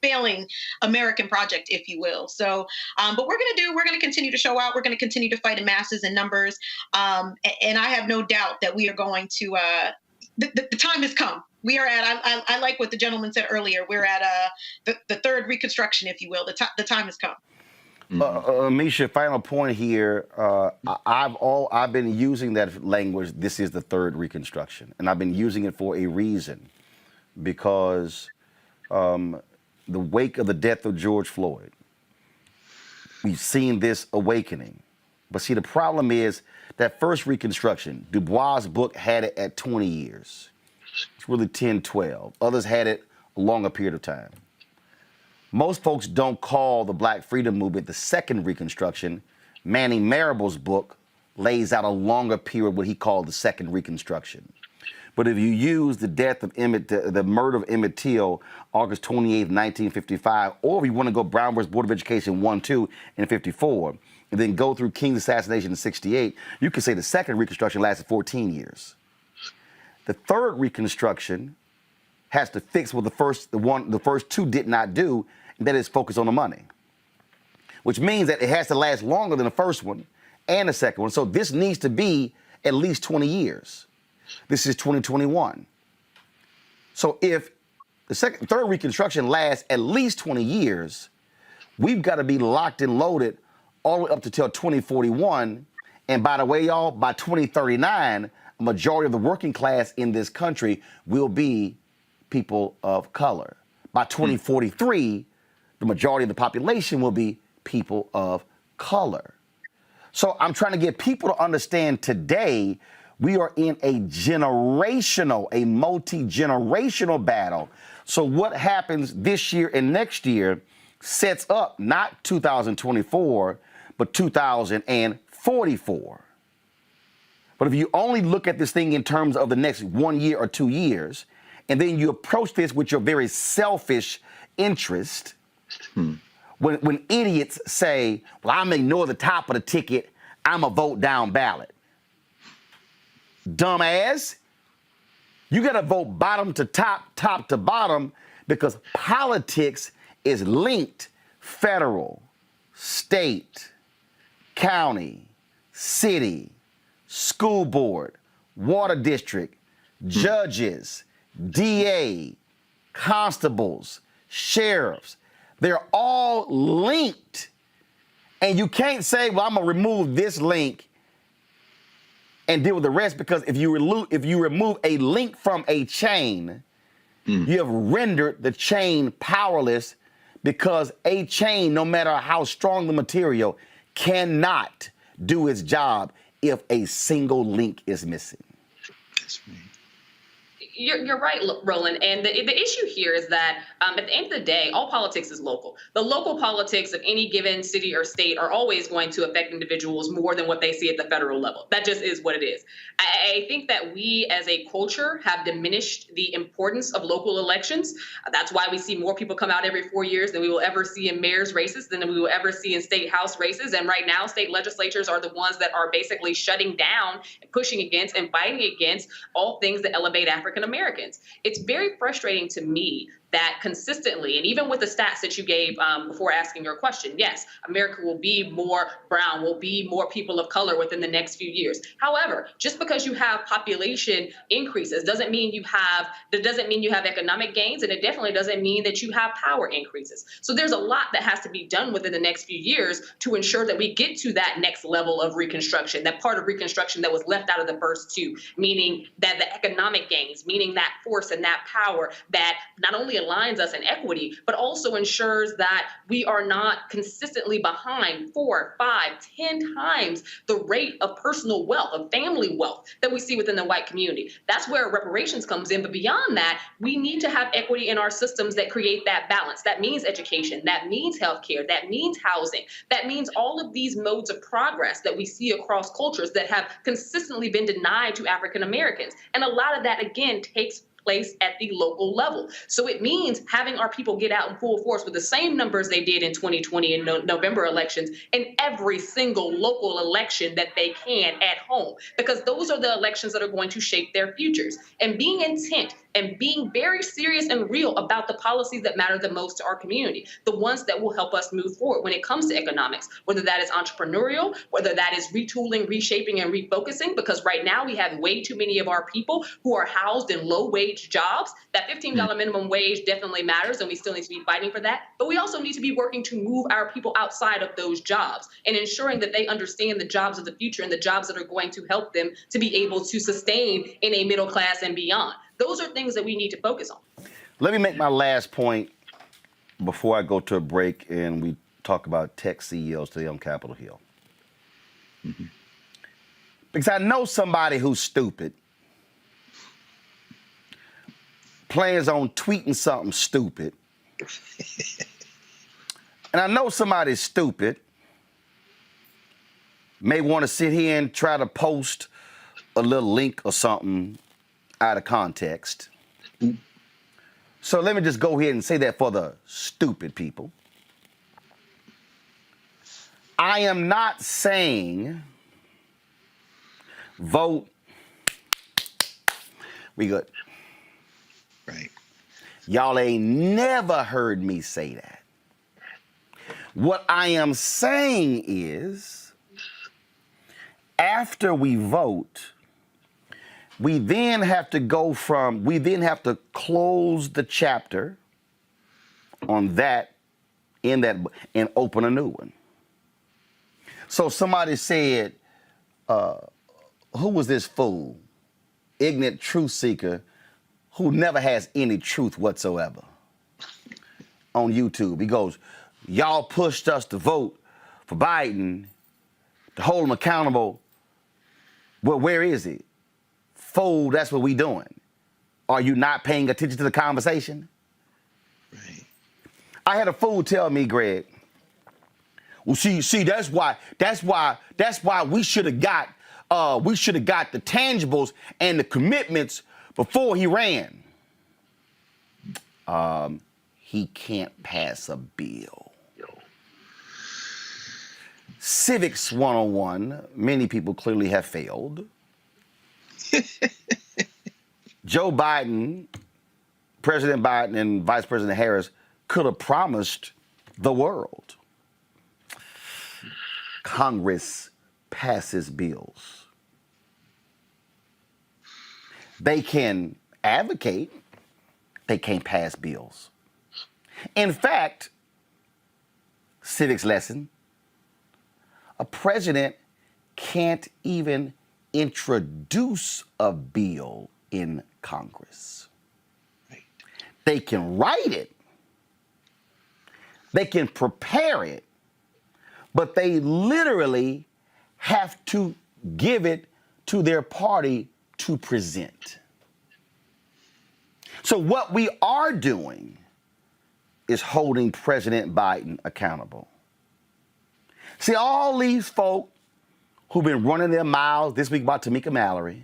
failing American project, if you will. So, but we're going to continue to show out. We're going to continue to fight in masses and numbers. And I have no doubt that we are going to. The time has come. We are at. I like what the gentleman said earlier. We're at the third Reconstruction, if you will. The time has come. Misha, final point here. I've been using that language. This is the third Reconstruction, and I've been using it for a reason, because the wake of the death of George Floyd, we've seen this awakening. But see, the problem is that first Reconstruction, Du Bois' book had it at 20 years. It's really 10, 12. Others had it a longer period of time. Most folks don't call the Black Freedom Movement the second Reconstruction. Manning Marable's book lays out a longer period, what he called the second Reconstruction. But if you use the death of the murder of Emmett Till, August 28th, 1955, or if you want to go Brown versus Board of Education 1-2 in 54, and then go through King's assassination in 68, you could say the second Reconstruction lasted 14 years. The third Reconstruction has to fix what the first two did not do, and that is focus on the money, which means that it has to last longer than the first one and the second one. So this needs to be at least 20 years. This is 2021. So if the third Reconstruction lasts at least 20 years, we've got to be locked and loaded all the way up to till 2041. And by the way, y'all, by 2039, a majority of the working class in this country will be people of color. By 2043, the majority of the population will be people of color. So I'm trying to get people to understand today we are in a multi-generational battle. So what happens this year and next year sets up not 2024, but 2044. But if you only look at this thing in terms of the next 1 year or 2 years, and then you approach this with your very selfish interest, when idiots say, well, I'm going to ignore the top of the ticket, I'm a vote down ballot. Dumbass, you got to vote bottom to top, top to bottom, because politics is linked federal, state, county, city, school board, water district, judges, DA, constables, sheriffs. They're all linked. And you can't say, well, I'm going to remove this link and deal with the rest, because if you remove a link from a chain, you have rendered the chain powerless, because a chain, no matter how strong the material, cannot do its job if a single link is missing. That's right. You're right, Roland. And the issue here is that at the end of the day, all politics is local. The local politics of any given city or state are always going to affect individuals more than what they see at the federal level. That just is what it is. I think that we as a culture have diminished the importance of local elections. That's why we see more people come out every 4 years than we will ever see in mayor's races, than we will ever see in state house races. And right now, state legislatures are the ones that are basically shutting down, and pushing against, and fighting against all things that elevate African Americans. It's very frustrating to me that consistently, and even with the stats that you gave before asking your question, yes, America will be more brown, will be more people of color within the next few years. However, just because you have population increases doesn't mean you have economic gains, and it definitely doesn't mean that you have power increases. So there's a lot that has to be done within the next few years to ensure that we get to that next level of Reconstruction, that part of Reconstruction that was left out of the first two, meaning that the economic gains, meaning that force and that power that not only aligns us in equity, but also ensures that we are not consistently behind 4, 5, 10 times the rate of personal wealth, of family wealth that we see within the white community. That's where reparations comes in. But beyond that, we need to have equity in our systems that create that balance. That means education, that means healthcare, that means housing, that means all of these modes of progress that we see across cultures that have consistently been denied to African Americans. And a lot of that, again, takes place at the local level. So it means having our people get out in full force with the same numbers they did in 2020 in November elections in every single local election that they can at home, because those are the elections that are going to shape their futures. And being intent and being very serious and real about the policies that matter the most to our community, the ones that will help us move forward when it comes to economics, whether that is entrepreneurial, whether that is retooling, reshaping, and refocusing, because right now we have way too many of our people who are housed in low-wage jobs. That $15 minimum wage definitely matters, and we still need to be fighting for that. But we also need to be working to move our people outside of those jobs and ensuring that they understand the jobs of the future and the jobs that are going to help them to be able to sustain in a middle class and beyond. Those are things that we need to focus on. Let me make my last point before I go to a break and we talk about tech CEOs today on Capitol Hill. Because I know somebody who's stupid plans on tweeting something stupid. And I know somebody's stupid may want to sit here and try to post a little link or something out of context. So let me just go ahead and say that for the stupid people. I am not saying vote. We good. Right. Y'all ain't never heard me say that. What I am saying is, after we vote, we then have to close the chapter on that, and open a new one. So somebody said, who was this fool? Ignorant truth seeker who never has any truth whatsoever on YouTube. He goes, y'all pushed us to vote for Biden, to hold him accountable. Well, where is he? Fool, that's what we doing. Are you not paying attention to the conversation? Right. I had a fool tell me, Greg, well, see, that's why we should have got the tangibles and the commitments before he ran. He can't pass a bill. Civics 101, many people clearly have failed. Joe Biden, President Biden and Vice President Harris could have promised the world. Congress passes bills. They can advocate, they can't pass bills. In fact, civics lesson, a president can't even introduce a bill in Congress. Right. They can write it, they can prepare it, but they literally have to give it to their party to present. So what we are doing is holding President Biden accountable. See, all these folk who've been running their mouths this week about Tamika Mallory.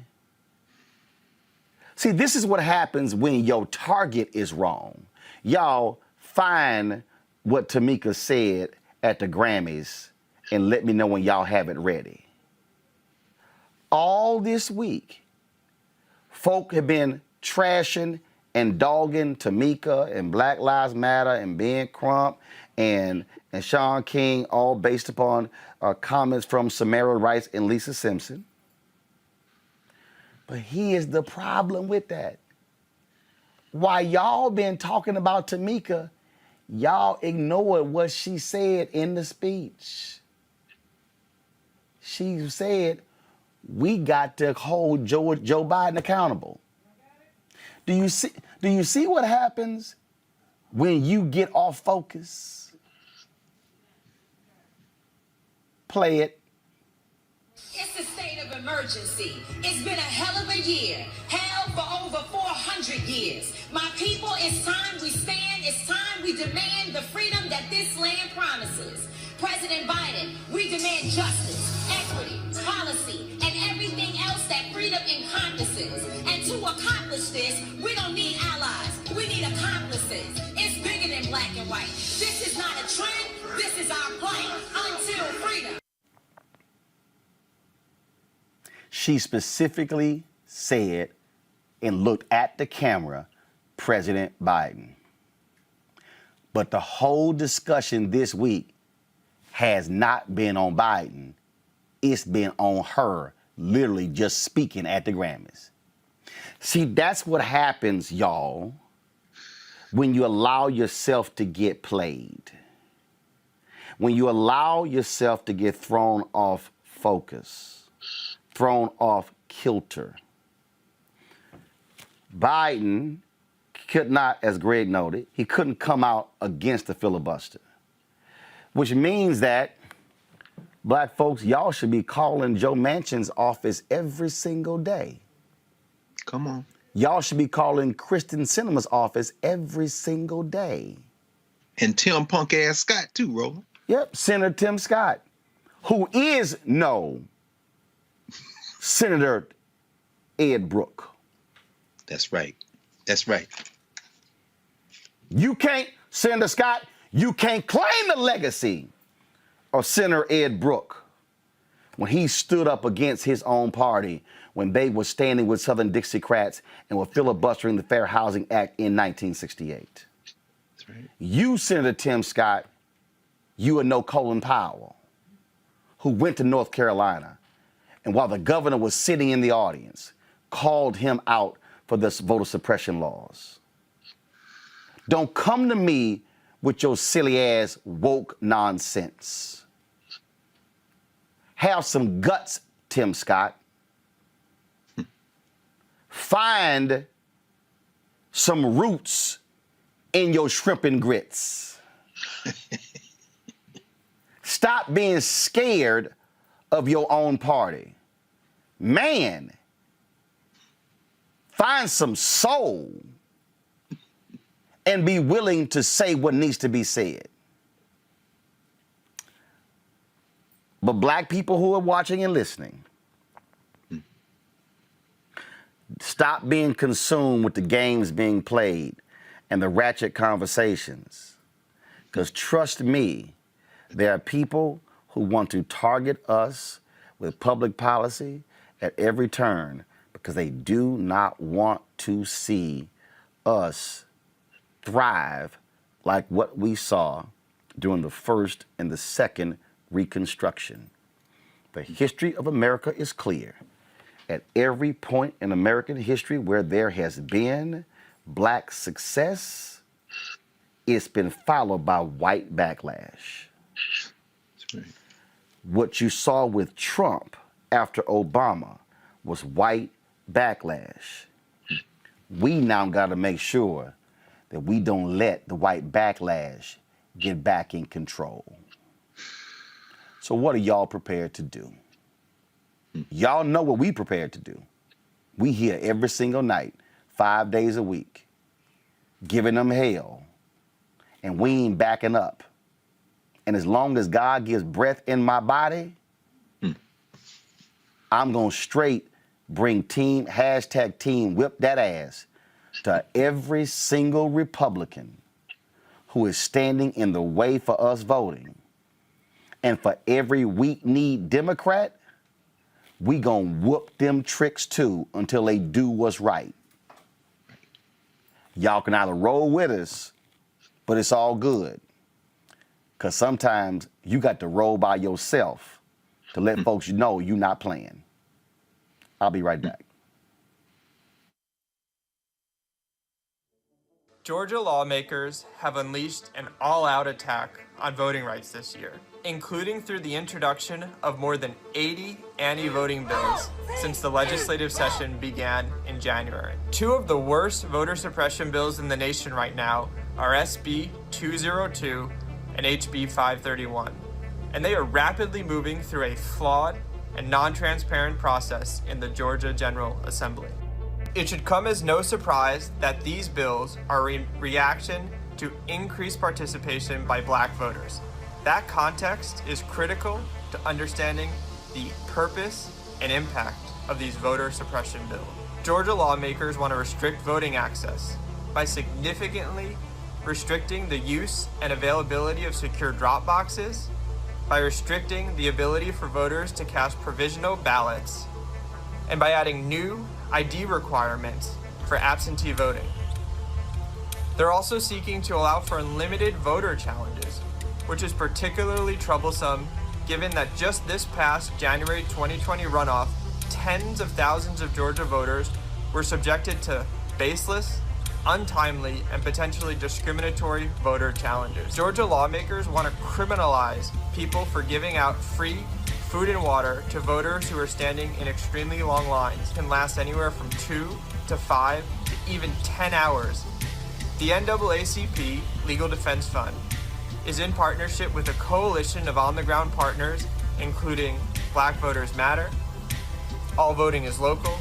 See, this is what happens when your target is wrong. Y'all find what Tamika said at the Grammys and let me know when y'all have it ready. All this week, folk have been trashing and dogging Tamika and Black Lives Matter and Ben Crump and Sean King, all based upon comments from Samara Rice and Lisa Simpson. But here's the problem with that. While y'all been talking about Tamika, y'all ignored what she said in the speech. She said, we got to hold Joe Biden accountable. Do you see what happens when you get off focus? Play it. It's a state of emergency. It's been a hell of a year. Hell for over 400 years. My people, it's time we stand. It's time we demand the freedom that this land promises. President Biden, we demand justice, equity, policy, and everything else that freedom encompasses. And to accomplish this, we don't need allies. We need accomplices. It's bigger than black and white. This is not a trend. This is our plight until freedom. She specifically said and looked at the camera, President Biden. But the whole discussion this week has not been on Biden. It's been on her, literally just speaking at the Grammys. See, that's what happens, y'all, when you allow yourself to get played. When you allow yourself to get thrown off focus, thrown off kilter. Biden could not, as Greg noted, he couldn't come out against the filibuster, which means that black folks, y'all should be calling Joe Manchin's office every single day. Come on. Y'all should be calling Kristen Sinema's office every single day. And Tim punk ass Scott too, Roland. Yep, Senator Tim Scott, who is no Senator Ed Brooke. That's right. That's right. You can't, Senator Scott, you can't claim the legacy of Senator Ed Brooke when he stood up against his own party when they were standing with Southern Dixiecrats and were filibustering the Fair Housing Act in 1968. That's right. You, Senator Tim Scott, you are no Colin Powell, who went to North Carolina and while the governor was sitting in the audience, called him out for this voter suppression laws. Don't come to me with your silly ass woke nonsense. Have some guts, Tim Scott. Find some roots in your shrimp and grits. Stop being scared of your own party. Man, find some soul and be willing to say what needs to be said. But black people who are watching and listening, stop being consumed with the games being played and the ratchet conversations. Because trust me, there are people who want to target us with public policy at every turn because they do not want to see us thrive like what we saw during the first and the second Reconstruction. The history of America is clear. At every point in American history where there has been black success, it's been followed by white backlash. That's right. What you saw with Trump after Obama was white backlash. We now got to make sure that we don't let the white backlash get back in control. So what are y'all prepared to do? Y'all know what we prepared to do. We here every single night, 5 days a week. giving them hell, and we ain't backing up. And as long as God gives breath in my body, I'm going to straight bring team whip that ass to every single Republican who is standing in the way for us voting. And for every weak-kneed Democrat, we going to whoop them tricks too until they do what's right. Y'all can either roll with us, but it's all good. Because sometimes you got to roll by yourself to let folks know you're not playing. I'll be right back. Georgia lawmakers have unleashed an all-out attack on voting rights this year, including through the introduction of more than 80 anti-voting bills since the legislative session began in January. Two of the worst voter suppression bills in the nation right now are SB 202 and HB 531, and they are rapidly moving through a flawed and non-transparent process in the Georgia General Assembly. It should come as no surprise that these bills are in reaction to increased participation by Black voters. That context is critical to understanding the purpose and impact of these voter suppression bills. Georgia lawmakers want to restrict voting access by significantly restricting the use and availability of secure drop boxes, by restricting the ability for voters to cast provisional ballots, and by adding new ID requirements for absentee voting. They're also seeking to allow for unlimited voter challenges, which is particularly troublesome given that just this past January 2020 runoff, tens of thousands of Georgia voters were subjected to baseless, untimely, and potentially discriminatory voter challenges. Georgia lawmakers want to criminalize people for giving out free food and water to voters who are standing in extremely long lines, can last anywhere from 2 to 5 to even 10 hours. The NAACP Legal Defense Fund is in partnership with a coalition of on-the-ground partners, including Black Voters Matter, All Voting is Local,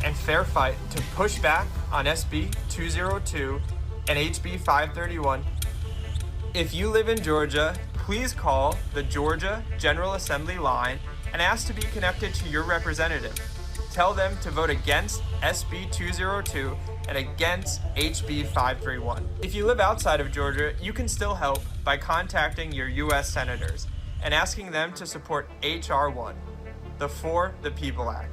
and Fair Fight, to push back on SB 202 and HB 531. If you live in Georgia, please call the Georgia General Assembly line and ask to be connected to your representative. Tell them to vote against SB 202 and against HB 531. If you live outside of Georgia, you can still help by contacting your U.S. senators and asking them to support H.R. 1, the For the People Act.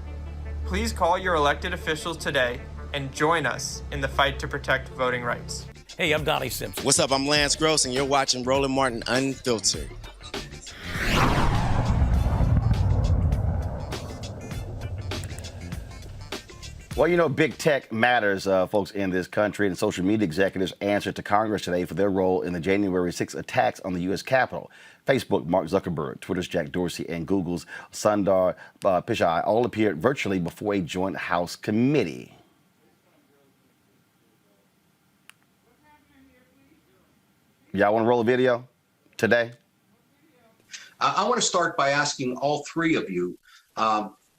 Please call your elected officials today and join us in the fight to protect voting rights. Hey, I'm Donnie Simpson. What's up? I'm Lance Gross, and you're watching Roland Martin Unfiltered. Well, you know, big tech matters, folks, in this country, and social media executives answered to Congress today for their role in the January 6 attacks on the U.S. Capitol. Facebook, Mark Zuckerberg, Twitter's Jack Dorsey, and Google's Sundar Pichai all appeared virtually before a joint House committee. Y'all want to roll a video today? I want to start by asking all three of you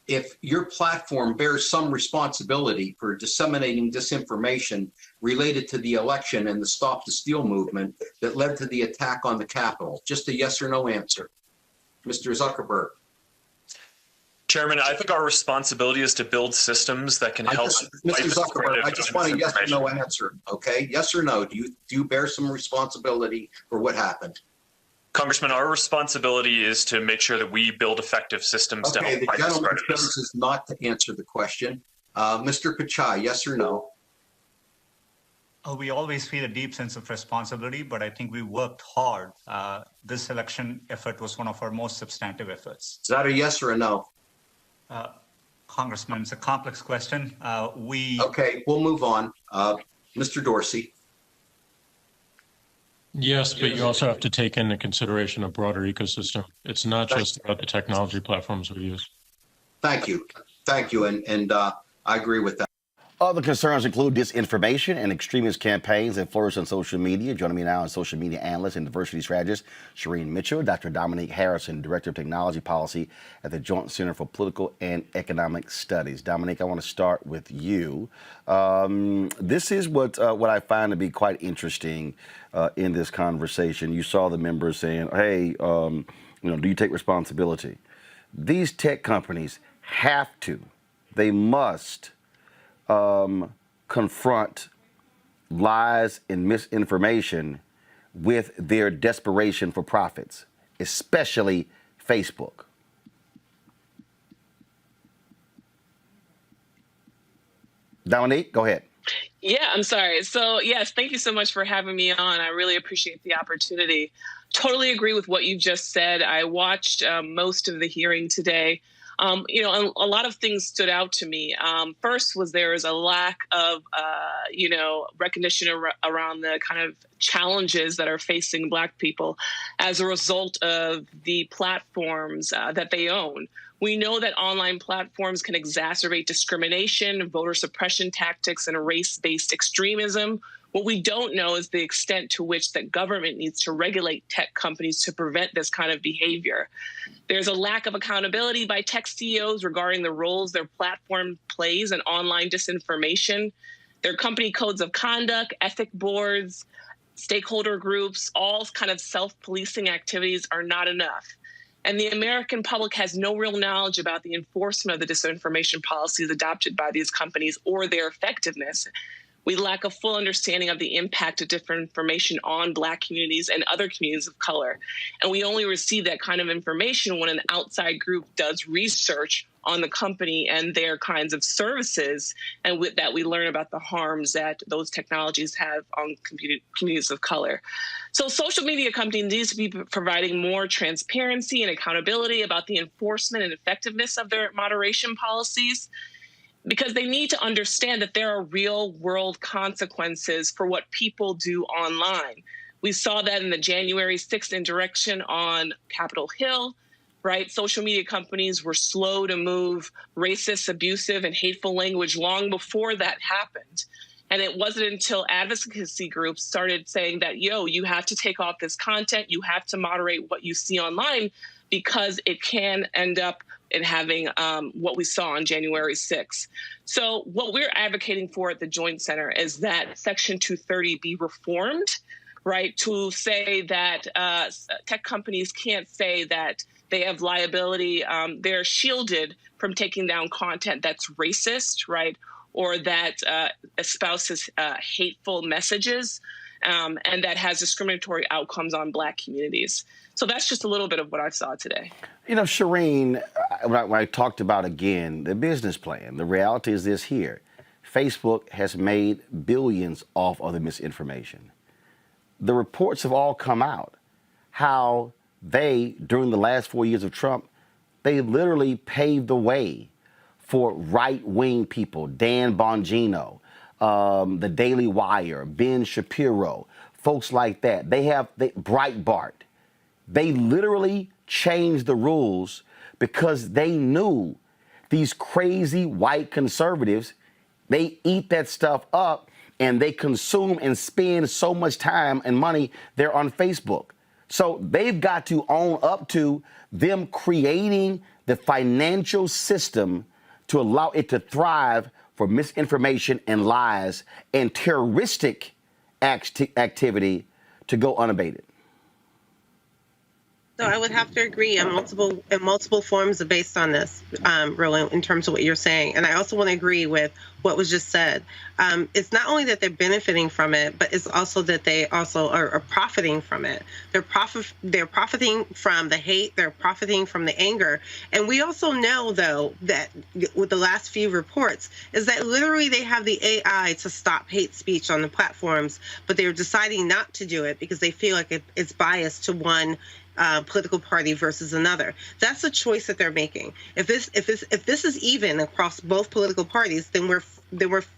if your platform bears some responsibility for disseminating disinformation related to the election and the Stop the Steal movement that led to the attack on the Capitol. Just a yes or no answer. Mr. Zuckerberg. Chairman, I think our responsibility is to build systems that can help. Mr. Zuckerberg, I just want a yes or no answer, okay? Yes or no, do you bear some responsibility for what happened? Congressman, our responsibility is to make sure that we build effective systems to help fight this prejudice. The gentleman's choice is not to answer the question. Mr. Pichai, yes or no? We always feel a deep sense of responsibility, but I think we worked hard. This election effort was one of our most substantive efforts. Is that a yes or a no? Congressman, it's a complex question. Okay, we'll move on. Mr. Dorsey. Yes, but you also have to take into consideration a broader ecosystem. It's not just about the technology platforms we use. Thank you. Thank you. And I agree with that. Other concerns include disinformation and extremist campaigns that flourish on social media. Joining me now is social media analyst and diversity strategist Shireen Mitchell, Dr. Dominique Harrison, Director of Technology Policy at the Joint Center for Political and Economic Studies. Dominique, I want to start with you. This is what I find to be quite interesting in this conversation. You saw the members saying, hey, do you take responsibility? These tech companies they must confront lies and misinformation with their desperation for profits, especially Facebook. Dominique, go ahead. Yeah, I'm sorry. So, yes, thank you so much for having me on. I really appreciate the opportunity. Totally agree with what you just said. I watched most of the hearing today. A lot of things stood out to me. First was there is a lack of, recognition around the kind of challenges that are facing Black people as a result of the platforms that they own. We know that online platforms can exacerbate discrimination, voter suppression tactics, and race-based extremism. What we don't know is the extent to which the government needs to regulate tech companies to prevent this kind of behavior. There's a lack of accountability by tech CEOs regarding the roles their platform plays in online disinformation. Their company codes of conduct, ethic boards, stakeholder groups, all kind of self-policing activities are not enough. And the American public has no real knowledge about the enforcement of the disinformation policies adopted by these companies or their effectiveness. We lack a full understanding of the impact of disinformation on Black communities and other communities of color. And we only receive that kind of information when an outside group does research on the company and their kinds of services, and with that we learn about the harms that those technologies have on communities of color. So social media companies need to be providing more transparency and accountability about the enforcement and effectiveness of their moderation policies, because they need to understand that there are real world consequences for what people do online. We saw that in the January 6th insurrection on Capitol Hill, right? Social media companies were slow to move racist, abusive, and hateful language long before that happened. And it wasn't until advocacy groups started saying that, you have to take off this content, you have to moderate what you see online, because it can end up in having what we saw on January 6th. So what we're advocating for at the Joint Center is that Section 230 be reformed, right, to say that tech companies can't say that they have liability. They're shielded from taking down content that's racist, right, or that espouses hateful messages, and that has discriminatory outcomes on Black communities. So that's just a little bit of what I saw today. Shireen, when I talked about, again, the business plan, the reality is this here. Facebook has made billions off of the misinformation. The reports have all come out how they, during the last 4 years of Trump, they literally paved the way for right-wing people, Dan Bongino, the Daily Wire, Ben Shapiro, folks like that. Breitbart. They literally changed the rules because they knew these crazy white conservatives, they eat that stuff up and they consume and spend so much time and money there on Facebook. So they've got to own up to them creating the financial system to allow it to thrive for misinformation and lies and terroristic activity to go unabated. So I would have to agree in multiple forms based on this, Roland, in terms of what you're saying. And I also want to agree with what was just said. It's not only that they're benefiting from it, but it's also that they also are profiting from it. They're profiting from the hate. They're profiting from the anger. And we also know, though, that with the last few reports is that literally they have the AI to stop hate speech on the platforms, but they're deciding not to do it because they feel like it's biased to one political party versus another. That's a choice that they're making. If this is even across both political parties, then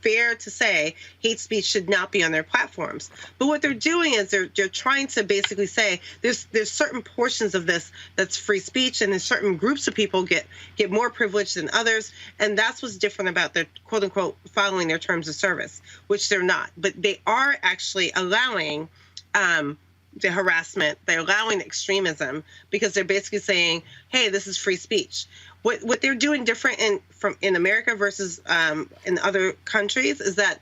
fair to say hate speech should not be on their platforms. But what they're doing is they're trying to basically say there's certain portions of this that's free speech, and there's certain groups of people get more privilege than others, and that's what's different about their quote unquote following their terms of service, which they're not. But they are actually allowing the harassment, they're allowing extremism, because they're basically saying, hey, this is free speech. What they're doing different in America versus in other countries is that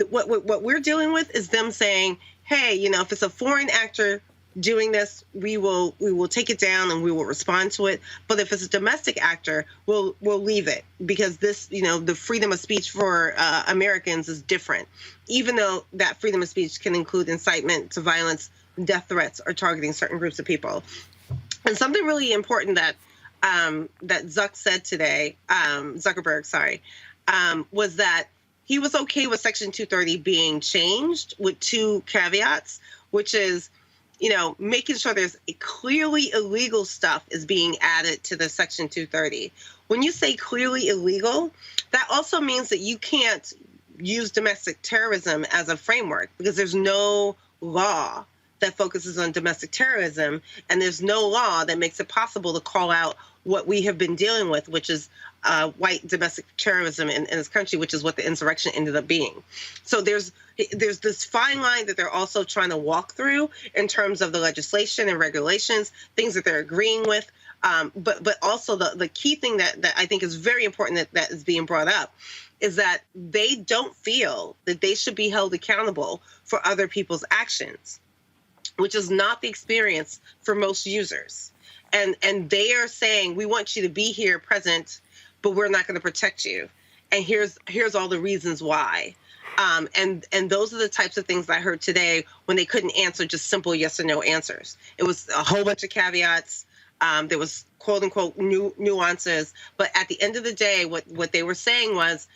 what we're dealing with is them saying, hey, if it's a foreign actor doing this, we will take it down and we will respond to it. But if it's a domestic actor, we'll leave it, because this, the freedom of speech for Americans is different, even though that freedom of speech can include incitement to violence, death threats, or targeting certain groups of people. And something really important that Zuck said today, Zuckerberg, was that he was okay with Section 230 being changed with two caveats, which is, making sure there's clearly illegal stuff is being added to the Section 230. When you say clearly illegal, that also means that you can't use domestic terrorism as a framework, because there's no law that focuses on domestic terrorism, and there's no law that makes it possible to call out what we have been dealing with, which is white domestic terrorism in this country, which is what the insurrection ended up being. So there's this fine line that they're also trying to walk through in terms of the legislation and regulations, things that they're agreeing with. But also the key thing that I think is very important that is being brought up is that they don't feel that they should be held accountable for other people's actions, which is not the experience for most users. And they are saying, we want you to be here present, but we're not going to protect you. And here's all the reasons why. And those are the types of things I heard today when they couldn't answer just simple yes or no answers. It was a whole bunch of caveats. There was quote unquote nuances. But at the end of the day, what they were saying was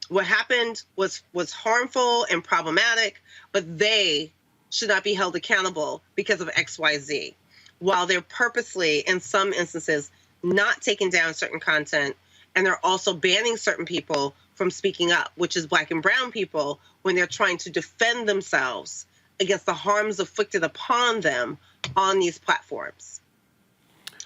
what happened was harmful and problematic, but they should not be held accountable because of XYZ. While they're purposely, in some instances, not taking down certain content, and they're also banning certain people from speaking up, which is Black and brown people, when they're trying to defend themselves against the harms inflicted upon them on these platforms.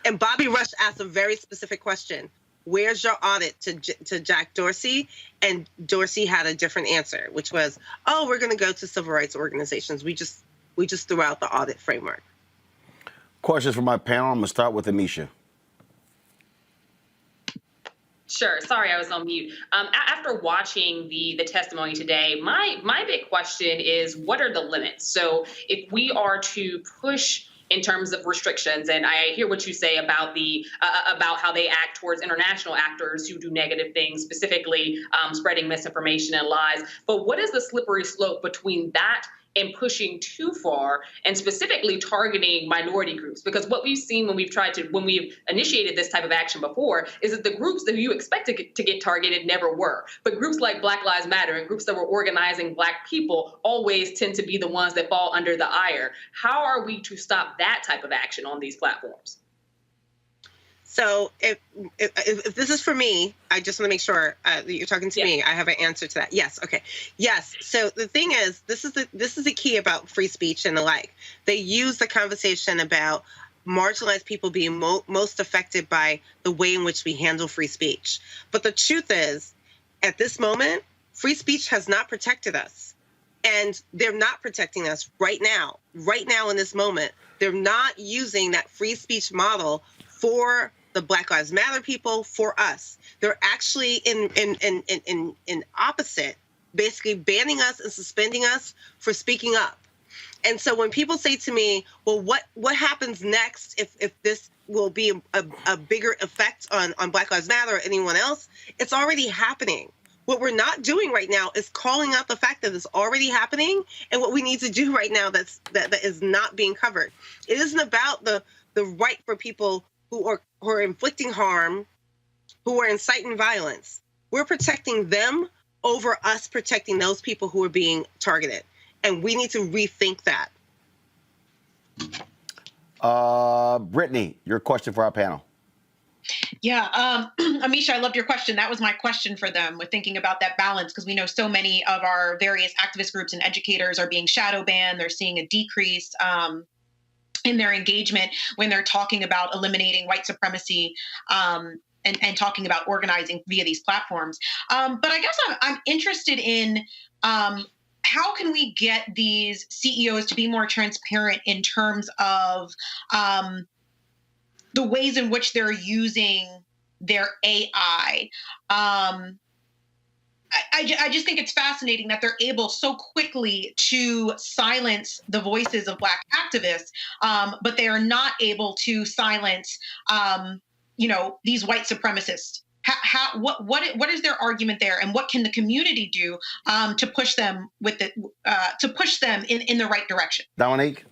And Bobby Rush asked a very specific question. Where's your audit to Jack Dorsey? And Dorsey had a different answer, which was, oh, we're going to go to civil rights organizations. We just threw out the audit framework. Questions from my panel. I'm going to start with Amisha. Sure. Sorry, I was on mute. After watching the testimony today, my big question is, what are the limits? So if we are to push in terms of restrictions, and I hear what you say about about how they act towards international actors who do negative things, specifically spreading misinformation and lies. But what is the slippery slope between that and pushing too far, and specifically targeting minority groups? Because what we've seen when we've initiated this type of action before is that the groups that you expect to get targeted never were. But groups like Black Lives Matter and groups that were organizing Black people always tend to be the ones that fall under the ire. How are we to stop that type of action on these platforms? So if this is for me, I just want to make sure that you're talking to me. I have an answer to that. Yes. Okay. Yes. So the thing is, this is the key about free speech and the like. They use the conversation about marginalized people being most affected by the way in which we handle free speech. But the truth is, at this moment, free speech has not protected us. And they're not protecting us right now in this moment. They're not using that free speech model for the Black Lives Matter people, for us. They're actually in opposite, basically banning us and suspending us for speaking up. And so when people say to me, well, what happens next if this will be a bigger effect on Black Lives Matter or anyone else? It's already happening. What we're not doing right now is calling out the fact that it's already happening, and what we need to do right now that is not being covered. It isn't about the right for people who are inflicting harm, who are inciting violence. We're protecting them over us protecting those people who are being targeted. And we need to rethink that. Brittany, your question for our panel. Yeah, Amisha, I loved your question. That was my question for them, with thinking about that balance, because we know so many of our various activist groups and educators are being shadow banned. They're seeing a decrease in their engagement when they're talking about eliminating white supremacy and talking about organizing via these platforms. But I guess I'm interested in how can we get these CEOs to be more transparent in terms of the ways in which they're using their AI. I just think it's fascinating that they're able so quickly to silence the voices of Black activists, but they are not able to silence, these white supremacists. What is their argument there, and what can the community do to push them in the right direction? Dominique?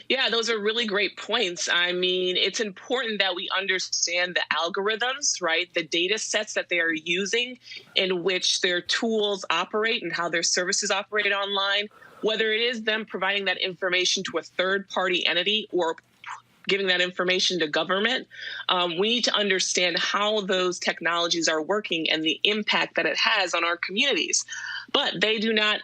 Yeah, those are really great points. I mean, it's important that we understand the algorithms, right? The data sets that they are using, in which their tools operate and how their services operate online, whether it is them providing that information to a third-party entity or giving that information to government. We need to understand how those technologies are working and the impact that it has on our communities. But they do not,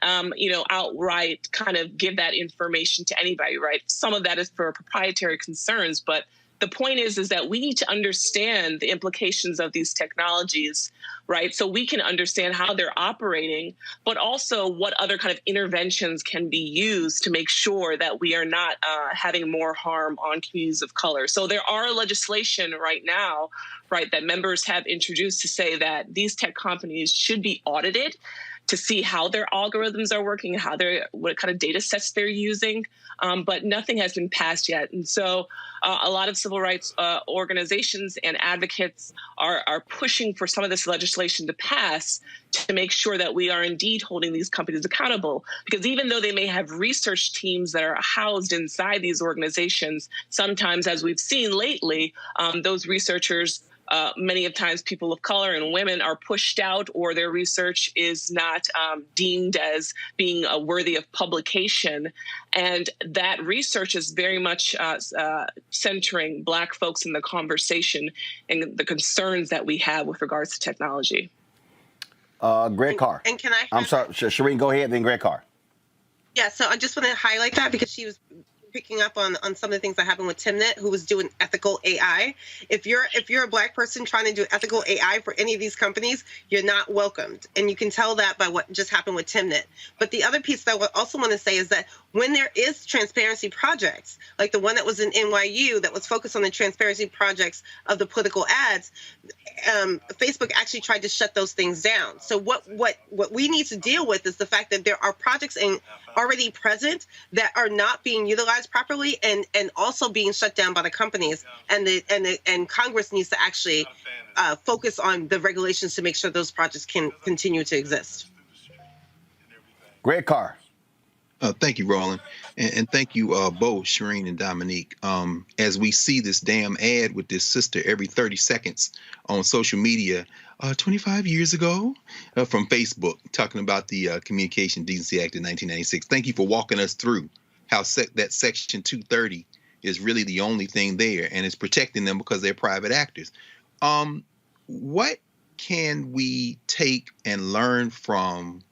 outright kind of give that information to anybody, right? Some of that is for proprietary concerns, but the point is that we need to understand the implications of these technologies, right? So we can understand how they're operating, but also what other kind of interventions can be used to make sure that we are not having more harm on communities of color. So there are legislation right now, right, that members have introduced to say that these tech companies should be audited to see how their algorithms are working, what kind of data sets they're using, but nothing has been passed yet. And so a lot of civil rights organizations and advocates are pushing for some of this legislation to pass to make sure that we are indeed holding these companies accountable. Because even though they may have research teams that are housed inside these organizations, sometimes, as we've seen lately, those researchers, many of times people of color and women, are pushed out, or their research is not deemed as being worthy of publication. And that research is very much centering Black folks in the conversation and the concerns that we have with regards to technology. Greg Carr. And can I? I'm sorry, Shireen, go ahead, then Greg Carr. Yeah, so I just want to highlight that because she was picking up on some of the things that happened with Timnit, who was doing ethical AI. If you're a Black person trying to do ethical AI for any of these companies, you're not welcomed. And you can tell that by what just happened with Timnit. But the other piece that I also want to say is that when there is transparency projects, like the one that was in NYU that was focused on the transparency projects of the political ads, Facebook actually tried to shut those things down. So what we need to deal with is the fact that there are projects already present that are not being utilized properly and also being shut down by the companies, and Congress needs to actually focus on the regulations to make sure those projects can continue to exist. Greg Carr. Thank you, Roland. And thank you both, Shireen and Dominique. As we see this damn ad with this sister every 30 seconds on social media, 25 years ago from Facebook, talking about the Communication Decency Act of 1996. Thank you for walking us through how that Section 230 is really the only thing there, and it's protecting them because they're private actors. What can we take and learn from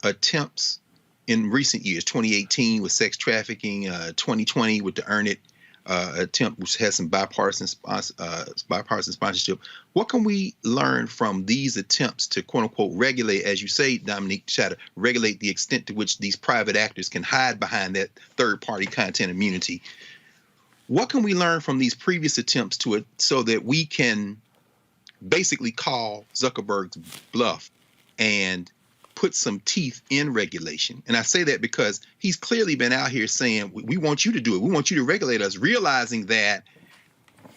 attempts in recent years, 2018 with sex trafficking, 2020 with the Earn It attempt, which has some bipartisan sponsorship? What can we learn from these attempts to, quote unquote, regulate, as you say, Dominique, try to regulate the extent to which these private actors can hide behind that third-party content immunity? What can we learn from these previous attempts so that we can basically call Zuckerberg's bluff and put some teeth in regulation? And I say that because he's clearly been out here saying, we want you to do it. We want you to regulate us, realizing that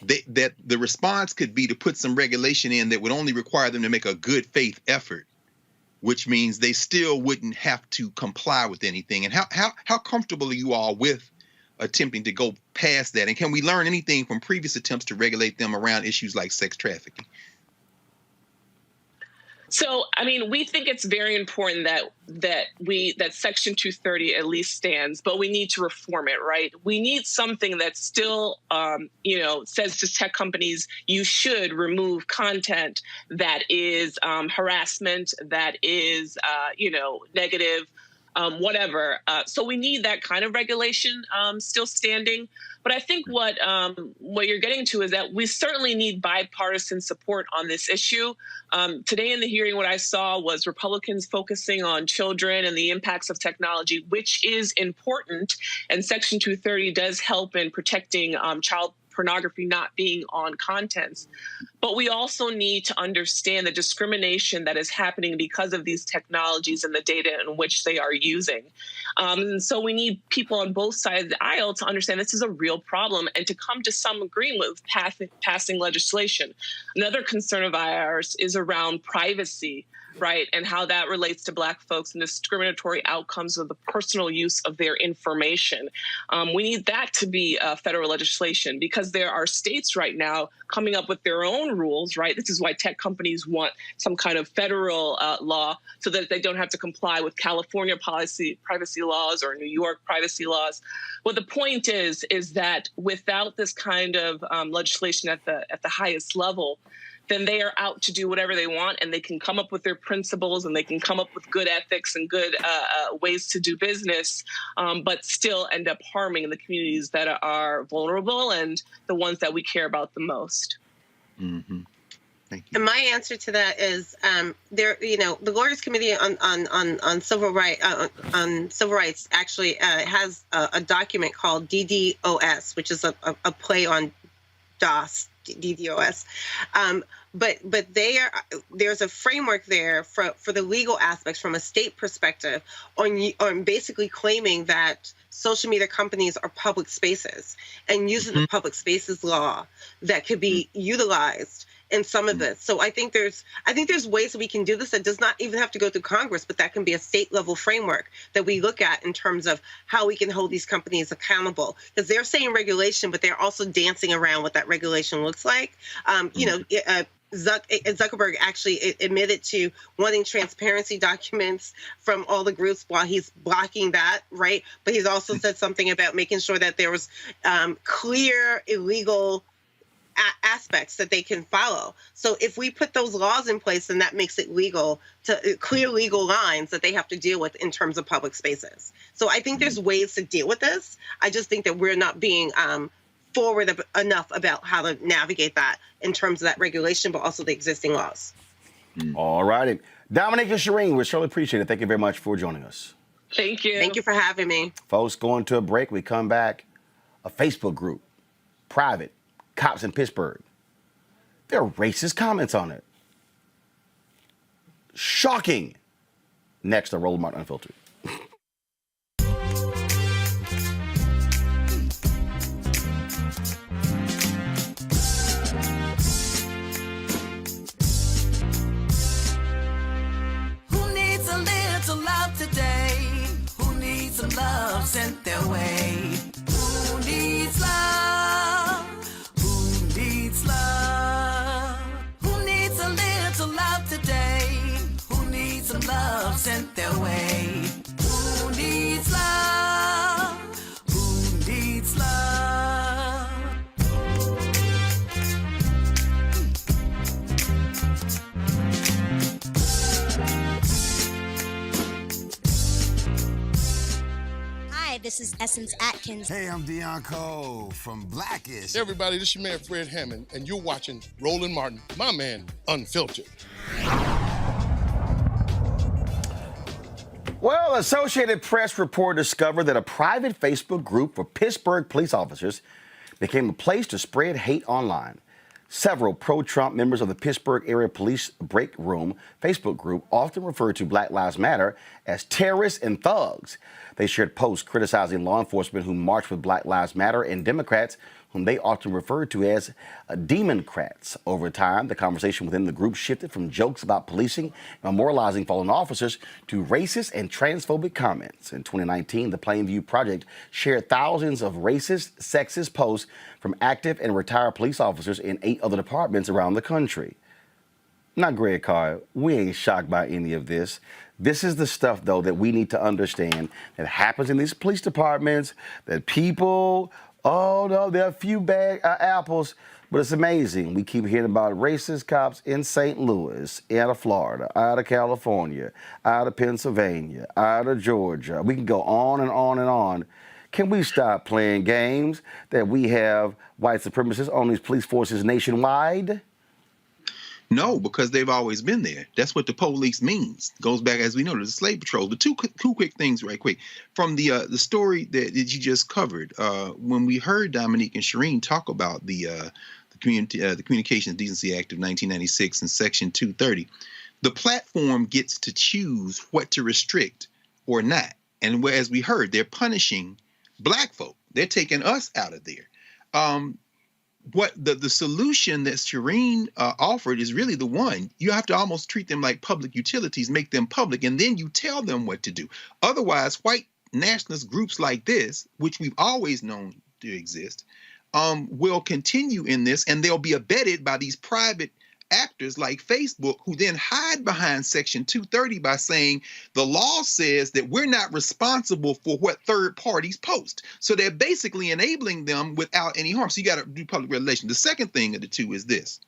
that the response could be to put some regulation in that would only require them to make a good faith effort, which means they still wouldn't have to comply with anything. And how comfortable are you all with attempting to go past that? And can we learn anything from previous attempts to regulate them around issues like sex trafficking? So, I mean, we think it's very important that Section 230 at least stands, but we need to reform it, right? We need something that still, says to tech companies, you should remove content that is harassment, that is, negative, whatever. So we need that kind of regulation still standing. But I think what you're getting to is that we certainly need bipartisan support on this issue. Today in the hearing, what I saw was Republicans focusing on children and the impacts of technology, which is important. And Section 230 does help in protecting child pornography not being on contents. But we also need to understand the discrimination that is happening because of these technologies and the data in which they are using. So we need people on both sides of the aisle to understand this is a real problem and to come to some agreement with passing legislation. Another concern of ours is around privacy, right, and how that relates to Black folks and discriminatory outcomes of the personal use of their information. We need that to be federal legislation because there are states right now coming up with their own rules, right? This is why tech companies want some kind of federal law so that they don't have to comply with California privacy laws or New York privacy laws. Well, the point is that without this kind of legislation at the highest level, then they are out to do whatever they want, and they can come up with their principles and they can come up with good ethics and good ways to do business, but still end up harming the communities that are vulnerable and the ones that we care about the most. Mm-hmm. Thank you. And my answer to that is the Lawyers Committee on Civil Rights actually has a document called DDoS, which is a play on DOS. DDoS. But there's a framework there for the legal aspects from a state perspective on basically claiming that social media companies are public spaces and using the public spaces law that could be utilized in some of this. So I think there's ways that we can do this that does not even have to go through Congress, but that can be a state level framework that we look at in terms of how we can hold these companies accountable. Because they're saying regulation, but they're also dancing around what that regulation looks like. Zuckerberg actually admitted to wanting transparency documents from all the groups while he's blocking that, right? But he's also said something about making sure that there was clear illegal aspects that they can follow. So if we put those laws in place, then that makes it legal to clear legal lines that they have to deal with in terms of public spaces. So I think there's ways to deal with this. I just think that we're not being forward enough about how to navigate that in terms of that regulation, but also the existing laws. All righty. Dominique and Shireen, we surely appreciate it. Thank you very much for joining us. Thank you. Thank you for having me. Folks, going to a break. We come back. A Facebook group, private, cops in Pittsburgh. There are racist comments on it. Shocking. Next, on Roland Martin Unfiltered. Love sent their way. Who needs love? Who needs love? Who needs a little love today? Who needs some love sent their way? Who needs love? Who needs love? Hi, this is Essence Atkins. Hey, I'm Deion Cole from Blackish. Hey everybody, this is your man Fred Hammond, and you're watching Roland Martin, my man, Unfiltered. Well, Associated Press report discovered that a private Facebook group for Pittsburgh police officers became a place to spread hate online. Several pro-Trump members of the Pittsburgh area police break room Facebook group often referred to Black Lives Matter as terrorists and thugs. They shared posts criticizing law enforcement who marched with Black Lives Matter and Democrats whom they often referred to as Demoncrats. Over time, the conversation within the group shifted from jokes about policing and memorializing fallen officers to racist and transphobic comments. In 2019, the Plainview Project shared thousands of racist, sexist posts from active and retired police officers in 8 other departments around the country. Not Greg Carr. We ain't shocked by any of this. This is the stuff, though, that we need to understand that happens in these police departments, that people, oh, no, there are a few bad apples, but it's amazing. We keep hearing about racist cops in St. Louis, out of Florida, out of California, out of Pennsylvania, out of Georgia. We can go on and on and on. Can we stop playing games that we have white supremacists on these police forces nationwide? No, because they've always been there. That's what the police means. Goes back, as we know, to the slave patrols. But two quick things right quick. From the story that you just covered, when we heard Dominique and Shireen talk about the Communications Decency Act of 1996 and Section 230, the platform gets to choose what to restrict or not. And as we heard, they're punishing black folk. They're taking us out of there. What the solution that Shireen offered is really the one. You have to almost treat them like public utilities, make them public, and then you tell them what to do. Otherwise, white nationalist groups like this, which we've always known to exist, will continue in this, and they'll be abetted by these private actors like Facebook, who then hide behind Section 230 by saying the law says that we're not responsible for what third parties post. So they're basically enabling them without any harm. So you got to do public relations. The second thing of the two is this.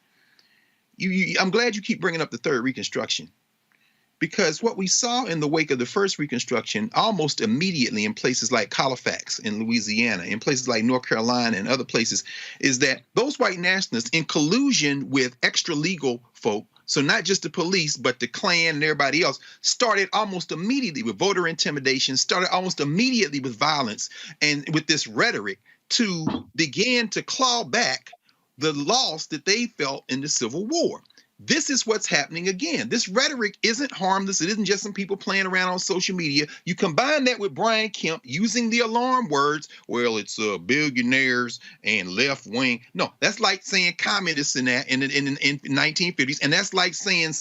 I'm glad you keep bringing up the third Reconstruction, because what we saw in the wake of the first Reconstruction, almost immediately in places like Colfax in Louisiana, in places like North Carolina and other places, is that those white nationalists, in collusion with extra legal folk, so not just the police, but the Klan and everybody else, started almost immediately with voter intimidation, started almost immediately with violence and with this rhetoric to begin to claw back the loss that they felt in the Civil War. This is what's happening again. This rhetoric isn't harmless. It isn't just some people playing around on social media. You combine that with Brian Kemp using the alarm words, well, it's billionaires and left wing. No, that's like saying communists in that in 1950s. And that's like saying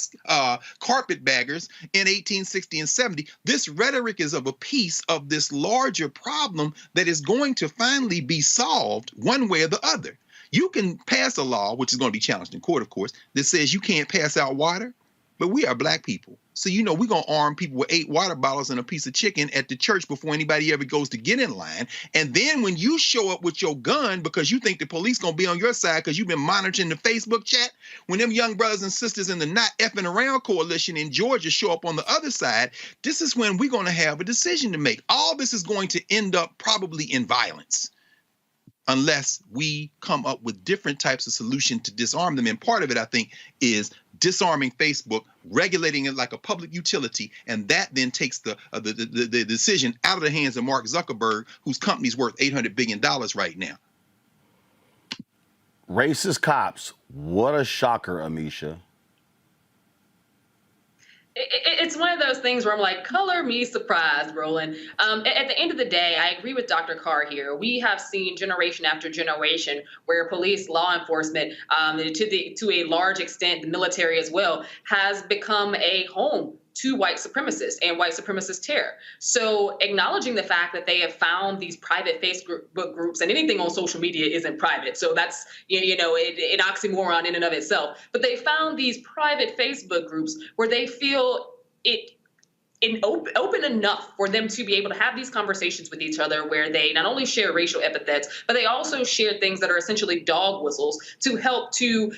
carpetbaggers in 1860 and 70. This rhetoric is of a piece of this larger problem that is going to finally be solved one way or the other. You can pass a law, which is going to be challenged in court, of course, that says you can't pass out water, but we are black people. So, we're going to arm people with 8 water bottles and a piece of chicken at the church before anybody ever goes to get in line. And then when you show up with your gun because you think the police going to be on your side because you've been monitoring the Facebook chat, when them young brothers and sisters in the Not Effing Around coalition in Georgia show up on the other side, this is when we're going to have a decision to make. All this is going to end up probably in violence, unless we come up with different types of solution to disarm them. And part of it, I think, is disarming Facebook, regulating it like a public utility, and that then takes the decision out of the hands of Mark Zuckerberg, whose company's worth $800 billion right now. Racist cops. What a shocker, Amisha. It's one of those things where I'm like, color me surprised, Roland. At the end of the day, I agree with Dr. Carr here. We have seen generation after generation where police, law enforcement, to a large extent, the military as well, has become a home to white supremacists and white supremacist terror. So acknowledging the fact that they have found these private Facebook groups, and anything on social media isn't private. So that's, an oxymoron in and of itself. But they found these private Facebook groups where they feel open enough for them to be able to have these conversations with each other, where they not only share racial epithets, but they also share things that are essentially dog whistles to help to,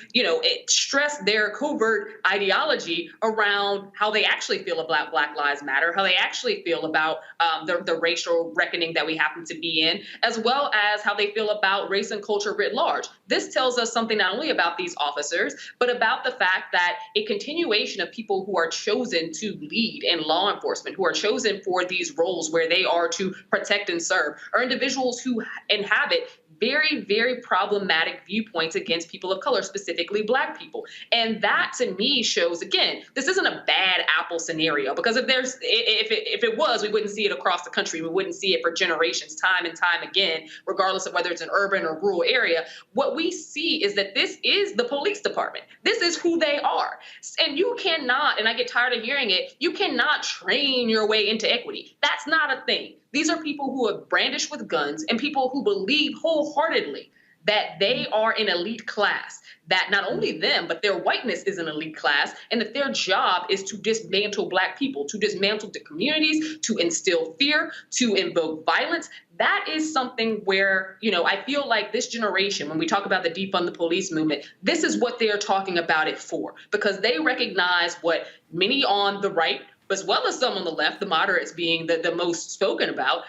stress their covert ideology around how they actually feel about Black Lives Matter, how they actually feel about the racial reckoning that we happen to be in, as well as how they feel about race and culture writ large. This tells us something not only about these officers, but about the fact that a continuation of people who are chosen to lead in law enforcement, who are chosen for these roles where they are to protect and serve, are individuals who inhabit very, very problematic viewpoints against people of color, specifically Black people. And that, to me, shows, again, this isn't a bad apple scenario, because if it was, we wouldn't see it across the country. We wouldn't see it for generations, time and time again, regardless of whether it's an urban or rural area. What we see is that this is the police department. This is who they are. And you cannot, and I get tired of hearing it, you cannot train your way into equity. That's not a thing. These are people who are brandished with guns and people who believe wholeheartedly that they are an elite class, that not only them, but their whiteness is an elite class, and that their job is to dismantle Black people, to dismantle the communities, to instill fear, to invoke violence. That is something where, I feel like this generation, when we talk about the defund the police movement, this is what they're talking about it for, because they recognize what many on the right, as well as some on the left, the moderates being the most spoken about,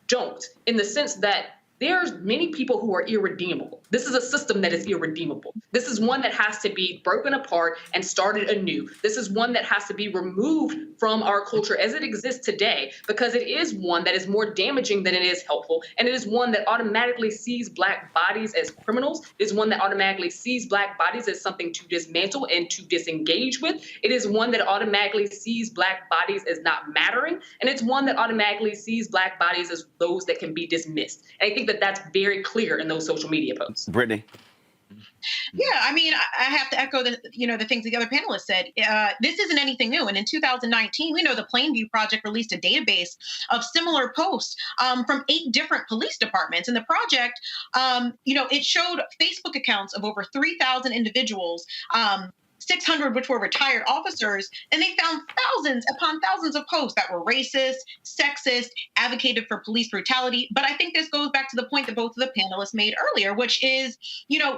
don't, in the sense that there's many people who are irredeemable. This is a system that is irredeemable. This is one that has to be broken apart and started anew. This is one that has to be removed from our culture as it exists today, because it is one that is more damaging than it is helpful. And it is one that automatically sees Black bodies as criminals. It is one that automatically sees Black bodies as something to dismantle and to disengage with. It is one that automatically sees Black bodies as not mattering. And it's one that automatically sees Black bodies as those that can be dismissed. And I think that that's very clear in those social media posts. Brittany. Yeah, I mean, I have to echo the things the other panelists said. This isn't anything new. And in 2019, we know the Plainview Project released a database of similar posts from 8 different police departments. And the project, it showed Facebook accounts of over 3,000 individuals, 600 which were retired officers, and they found thousands upon thousands of posts that were racist, sexist, advocated for police brutality. But I think this goes back to the point that both of the panelists made earlier, which is,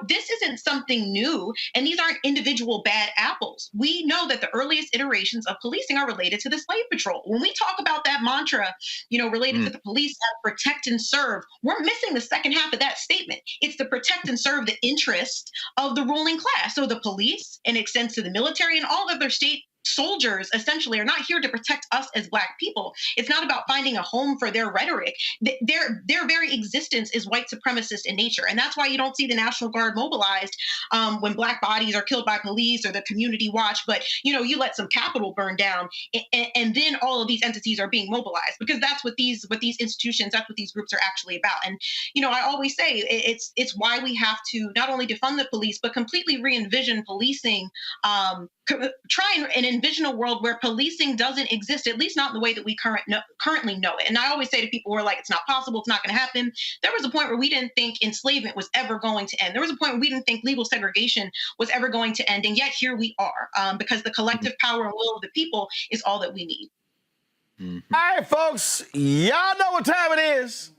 this isn't something new, and these aren't individual bad apples. We know that the earliest iterations of policing are related to the slave patrol. When we talk about that mantra, related to the police, protect and serve, we're missing the second half of that statement. It's to protect and serve the interests of the ruling class. So the police, and extends to the military and all other state soldiers, essentially, are not here to protect us as Black people. It's not about finding a home for their rhetoric. Their very existence is white supremacist in nature. And that's why you don't see the National Guard mobilized when Black bodies are killed by police or the community watch. But, you let some Capitol burn down and then all of these entities are being mobilized, because that's what these institutions, that's what these groups are actually about. And, I always say it's why we have to not only defund the police, but completely re-envision policing, try and envision a world where policing doesn't exist, at least not in the way that we currently know it. And I always say to people who are like, it's not possible, it's not going to happen. There was a point where we didn't think enslavement was ever going to end. There was a point where we didn't think legal segregation was ever going to end. And yet here we are, because the collective power and will of the people is all that we need. Mm-hmm. All right, folks, y'all know what time it is.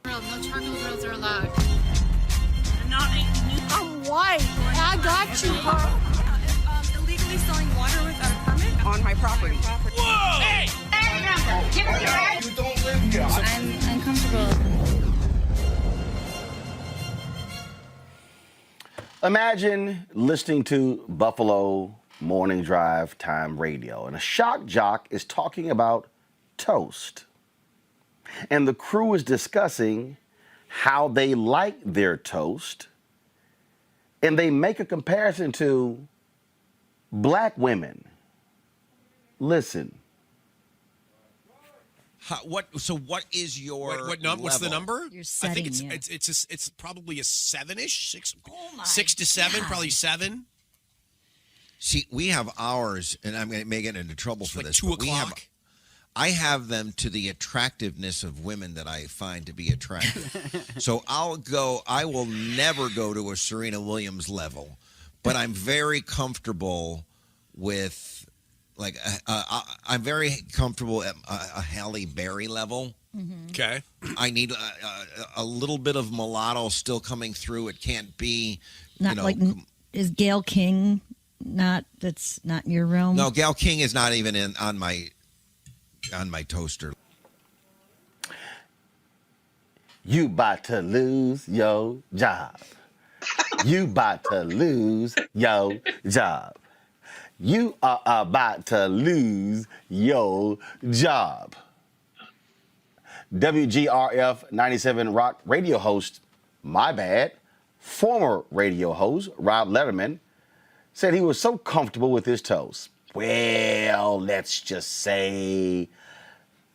No charcoal grills are allowed. I'm white. I got you, bro. Illegally selling water without a permit on my property. Whoa! Hey! You don't live here. I'm uncomfortable. Imagine listening to Buffalo Morning Drive Time Radio, and a shock jock is talking about toast. And the crew is discussing how they like their toast, and they make a comparison to Black women. Listen. What is your what's the number? I think it's probably a 7-ish, 6 to 7, probably 7. See, we have ours, and I'm going to get into trouble for this. 2 o'clock. I have them to the attractiveness of women that I find to be attractive. So I will never go to a Serena Williams level, but I'm very comfortable with, I'm very comfortable at a Halle Berry level. Mm-hmm. Okay. I need a little bit of mulatto still coming through. It can't be, is Gayle King that's not in your realm? No, Gayle King is not even on my toaster. You about to lose your job. You about to lose your job. You are about to lose your job. WGRF 97 Rock radio host, former radio host Rob Letterman, said he was so comfortable with his toast. Well, let's just say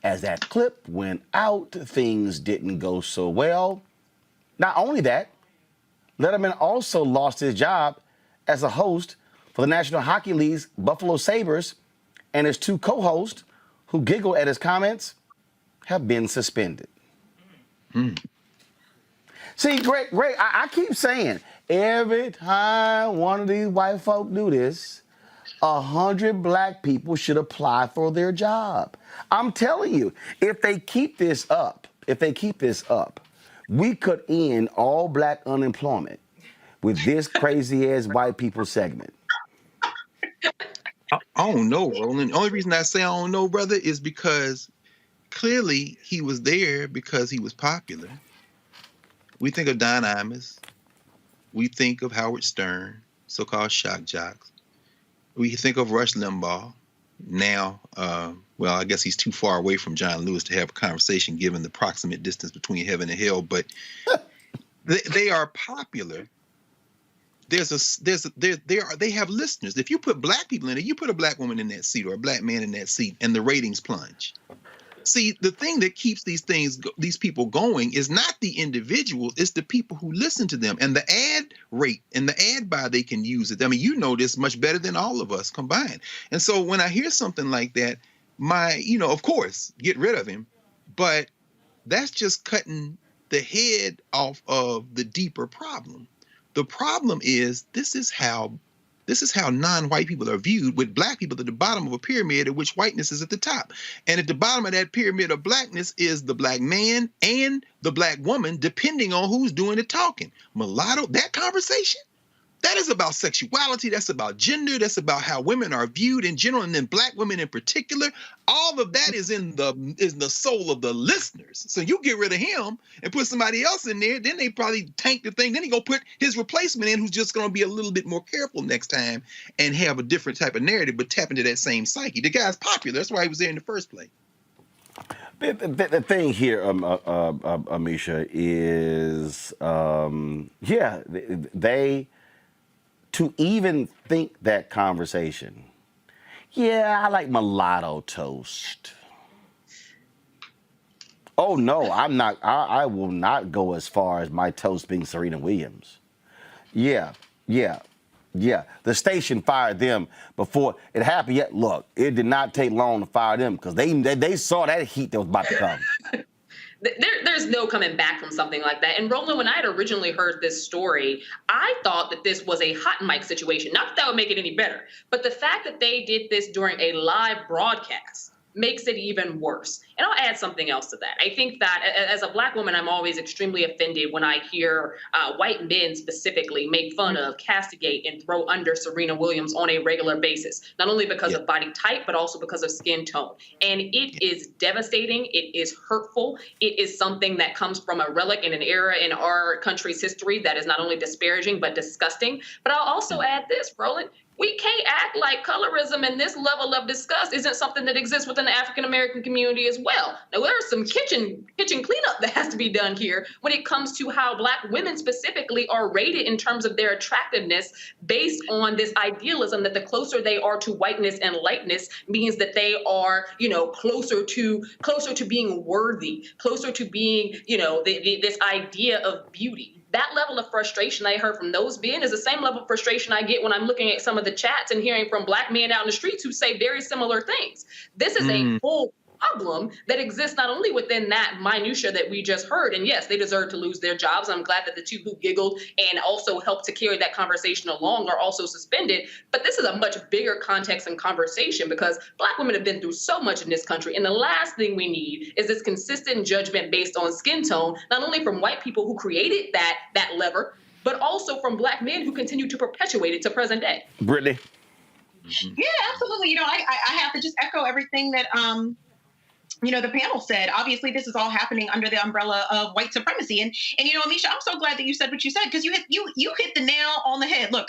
as that clip went out, things didn't go so well. Not only that, Letterman also lost his job as a host for the National Hockey League's Buffalo Sabres, and his 2 co-hosts, who giggled at his comments, have been suspended. See, Greg, I keep saying, every time one of these white folk do this, 100 black people should apply for their job. I'm telling you, if they keep this up, we could end all black unemployment with this crazy-ass white people segment. I don't know, Roland. The only reason I say I don't know, brother, is because clearly he was there because he was popular. We think of Don Imus. We think of Howard Stern, so-called shock jocks. We think of Rush Limbaugh. Now, well, I guess he's too far away from John Lewis to have a conversation given the proximate distance between heaven and hell, but they are popular. They have listeners. If you put black people in it, you put a black woman in that seat or a black man in that seat, and the ratings plunge. See, the thing that keeps these people going is not the individuals, it's the people who listen to them and the ad rate and the ad buy they can use it. I mean, you know this much better than all of us combined. And so when I hear something like that, of course, get rid of him, but that's just cutting the head off of the deeper problem. The problem is this is how non-white people are viewed, with black people at the bottom of a pyramid at which whiteness is at the top. And at the bottom of that pyramid of blackness is the black man and the black woman, depending on who's doing the talking. Mulatto, that conversation, that is about sexuality, that's about gender, that's about how women are viewed in general, and then black women in particular. All of that is in the soul of the listeners. So you get rid of him and put somebody else in there, then they probably tank the thing. Then he go put his replacement in, who's just going to be a little bit more careful next time and have a different type of narrative, but tap into that same psyche. The guy's popular. That's why he was there in the first place. The thing here, Amisha, is, they to even think that conversation. Yeah, I like mulatto toast. Oh no, I'm not. I will not go as far as my toast being Serena Williams. Yeah. The station fired them before it happened. Yet, look, it did not take long to fire them because they saw that heat that was about to come. There's no coming back from something like that. And Roland, when I had originally heard this story, I thought that this was a hot mic situation. Not that that would make it any better, but the fact that they did this during a live broadcast makes it even worse. And I'll add something else to that. I think that as a black woman, I'm always extremely offended when I hear white men specifically make fun of, castigate, and throw under Serena Williams on a regular basis, not only because of body type, but also because of skin tone. And it is devastating. It is hurtful. It is something that comes from a relic in an era in our country's history that is not only disparaging, but disgusting. But I'll also add this, Roland. We can't act like colorism and this level of disgust isn't something that exists within the African-American community as well. Now, there's some kitchen cleanup that has to be done here when it comes to how black women specifically are rated in terms of their attractiveness based on this idealism that the closer they are to whiteness and lightness means that they are, closer to being worthy, closer to being, this idea of beauty. That level of frustration I heard from those men is the same level of frustration I get when I'm looking at some of the chats and hearing from black men out in the streets who say very similar things. This is a whole problem that exists not only within that minutia that we just heard, and yes, they deserve to lose their jobs. I'm glad that the two who giggled and also helped to carry that conversation along are also suspended. But this is a much bigger context and conversation because black women have been through so much in this country. And the last thing we need is this consistent judgment based on skin tone, not only from white people who created that lever, but also from black men who continue to perpetuate it to present day. Brittany. Yeah, absolutely. I have to just echo everything that the panel said. Obviously, this is all happening under the umbrella of white supremacy. And Amisha, I'm so glad that you said what you said because you hit the nail on the head. Look,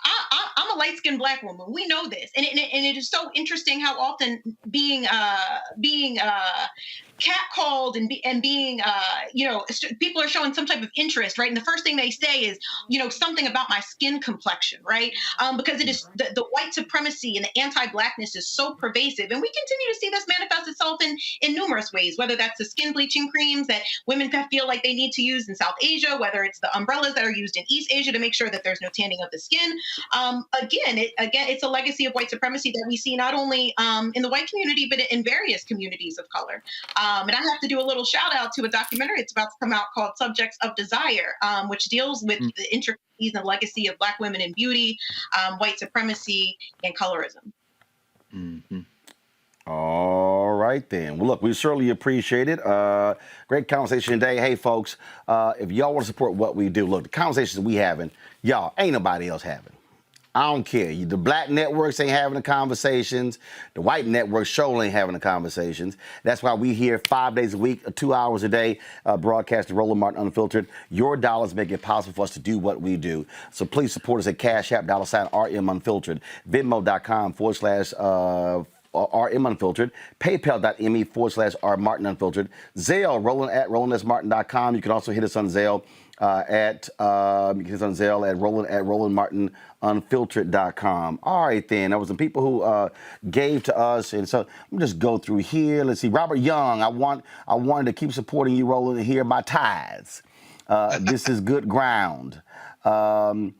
I'm a light-skinned black woman. We know this, and it is so interesting how often being catcalled and being people are showing some type of interest, right? And the first thing they say is something about my skin complexion, right? Because it is the white supremacy and the anti-blackness is so pervasive, and we continue to see this manifest itself in numerous ways. Whether that's the skin bleaching creams that women feel like they need to use in South Asia, whether it's the umbrellas that are used in East Asia to make sure that there's no tanning of the skin. It's a legacy of white supremacy that we see not only in the white community but in various communities of color. And I have to do a little shout out to a documentary that's about to come out called Subjects of Desire, which deals with the intricacies and legacy of Black women in beauty, white supremacy, and colorism. Mm-hmm. All right, then. Well, look, we certainly appreciate it. Great conversation today. Hey, folks, if y'all want to support what we do, look, the conversations we having, y'all, ain't nobody else having. I don't care. The black networks ain't having the conversations. The white networks surely ain't having the conversations. That's why we here 5 days a week, 2 hours a day, broadcasting Roland Martin Unfiltered. Your dollars make it possible for us to do what we do. So please support us at Cash App, $RM Unfiltered, Venmo.com/RM Unfiltered, PayPal.me/R Martin Unfiltered, Zelle, Roland at RolandSMartin.com. You can also hit us on Zelle at RolandMartinUnfiltered.com. All right, then. There was some people who gave to us, and so let me just go through here. Let's see. Robert Young, I wanted to keep supporting you, Roland, and hear my tithes. This is good ground. You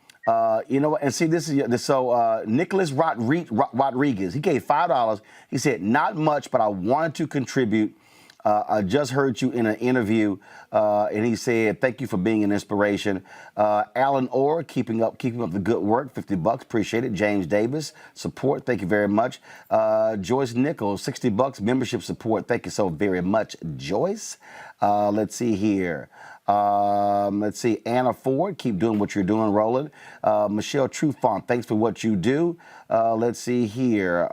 know, and see, this is so Nicholas Rodriguez. He gave $5. He said, "Not much, but I wanted to contribute. I just heard you in an interview, and he said, thank you for being an inspiration." Alan Orr, keeping up the good work, $50, appreciate it. James Davis, support, thank you very much. Joyce Nichols, $60, membership support, thank you so very much, Joyce. Let's see here. Anna Ford, keep doing what you're doing, Roland. Michelle Trufant, thanks for what you do. Let's see here.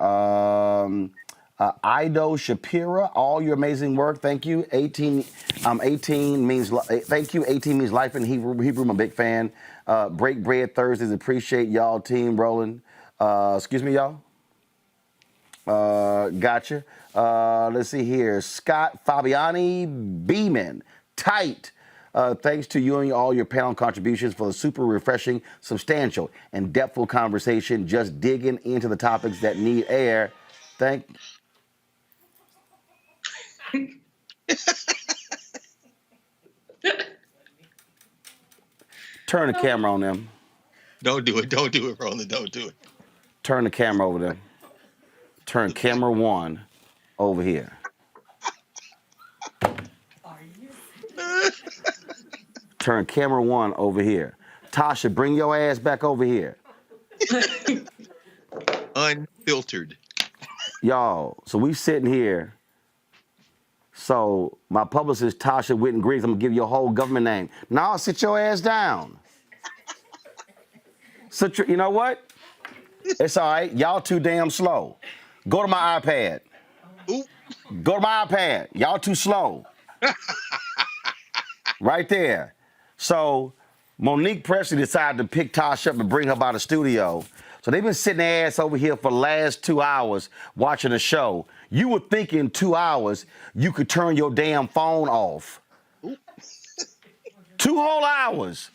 Ido Shapira, all your amazing work. Thank you. 18 means thank you. 18 means life in Hebrew. I'm a big fan. Break Bread Thursdays. Appreciate y'all, team Roland. Excuse me, y'all. Gotcha. Let's see here. Scott Fabiani Beeman. Tight. Thanks to you and all your panel contributions for the super refreshing, substantial, and depthful conversation. Just digging into the topics that need air. Turn the camera on them. Don't do it. Don't do it, Roland. Don't do it. Turn the camera over there. Turn camera 1 over here. Turn camera 1 over here. Tasha, bring your ass back over here. Unfiltered. Y'all, so we sitting here. So my publicist, Tasha Whitten Griggs, I'm going to give you a whole government name. Now sit your ass down. You know what? It's all right. Y'all too damn slow. Go to my iPad. Ooh. Go to my iPad. Y'all too slow. Right there. So Monique Presley decided to pick Tasha up and bring her by the studio. So they've been sitting their ass over here for the last 2 hours watching the show. You would think in 2 hours you could turn your damn phone off. 2 whole hours.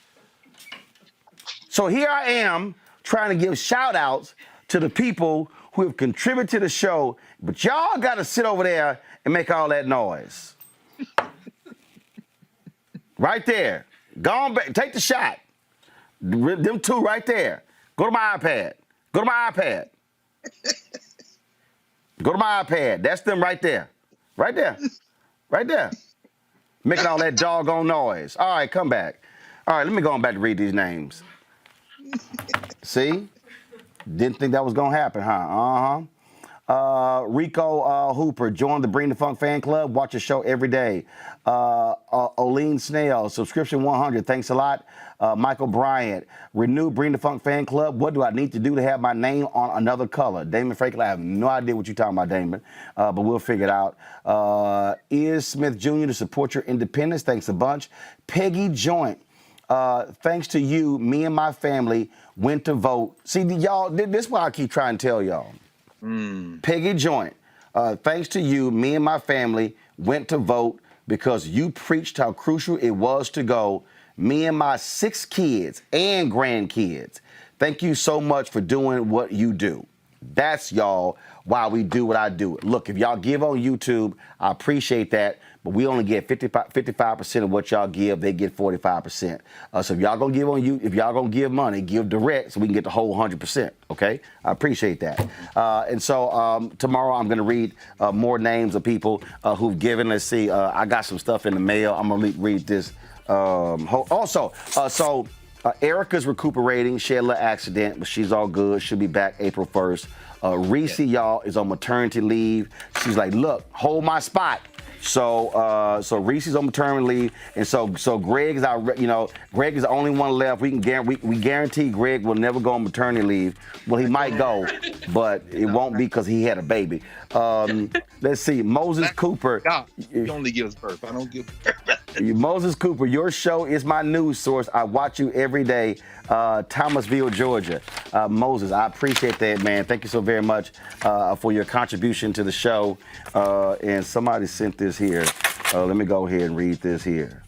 So here I am trying to give shout outs to the people who have contributed to the show, but y'all got to sit over there and make all that noise. Right there. Go on back. Take the shot. Them two right there. Go to my iPad. Go to my iPad. Go to my iPad. That's them right there. Right there. Right there. Making all that doggone noise. All right, come back. All right, let me go on back to read these names. See? Didn't think that was going to happen, huh? Rico Hooper, join the Bring the Funk fan club. Watch the show every day. Oline Snail, subscription 100. Thanks a lot. Michael Bryant, renew Bring the Funk fan club. What do I need to do to have my name on another color? Damon Franklin, I have no idea what you're talking about, Damon, but we'll figure it out. Is Smith Jr. to support your independence? Thanks a bunch. Peggy Joint, thanks to you, me and my family went to vote. See, y'all, this is what I keep trying to tell y'all. Peggy Joint, thanks to you, me and my family went to vote because you preached how crucial it was to go. Me and my 6 kids and grandkids. Thank you so much for doing what you do. That's, y'all, why we do what I do. Look, if y'all give on YouTube, I appreciate that, but we only get 55% of what y'all give. They get 45%. So if y'all gonna give on you, if y'all gonna give money, give direct so we can get the whole 100%. Okay, I appreciate that. And so tomorrow I'm gonna read more names of people who've given. Let's see, I got some stuff in the mail. I'm gonna read this. Erica's recuperating. She had a little accident, but she's all good. She'll be back April 1st. Reese, y'all, is on maternity leave. She's like, look, hold my spot. So Reese is on maternity leave, and so Greg is Greg is the only one left. We guarantee Greg will never go on maternity leave. Well, he might go, but it won't be because he had a baby. Let's see, Moses Cooper. God, he only gives birth. I don't give birth. Moses Cooper, your show is my news source. I watch you every day. Thomasville, Georgia. Moses, I appreciate that, man. Thank you so very much for your contribution to the show. And somebody sent this here. Let me go ahead and read this here.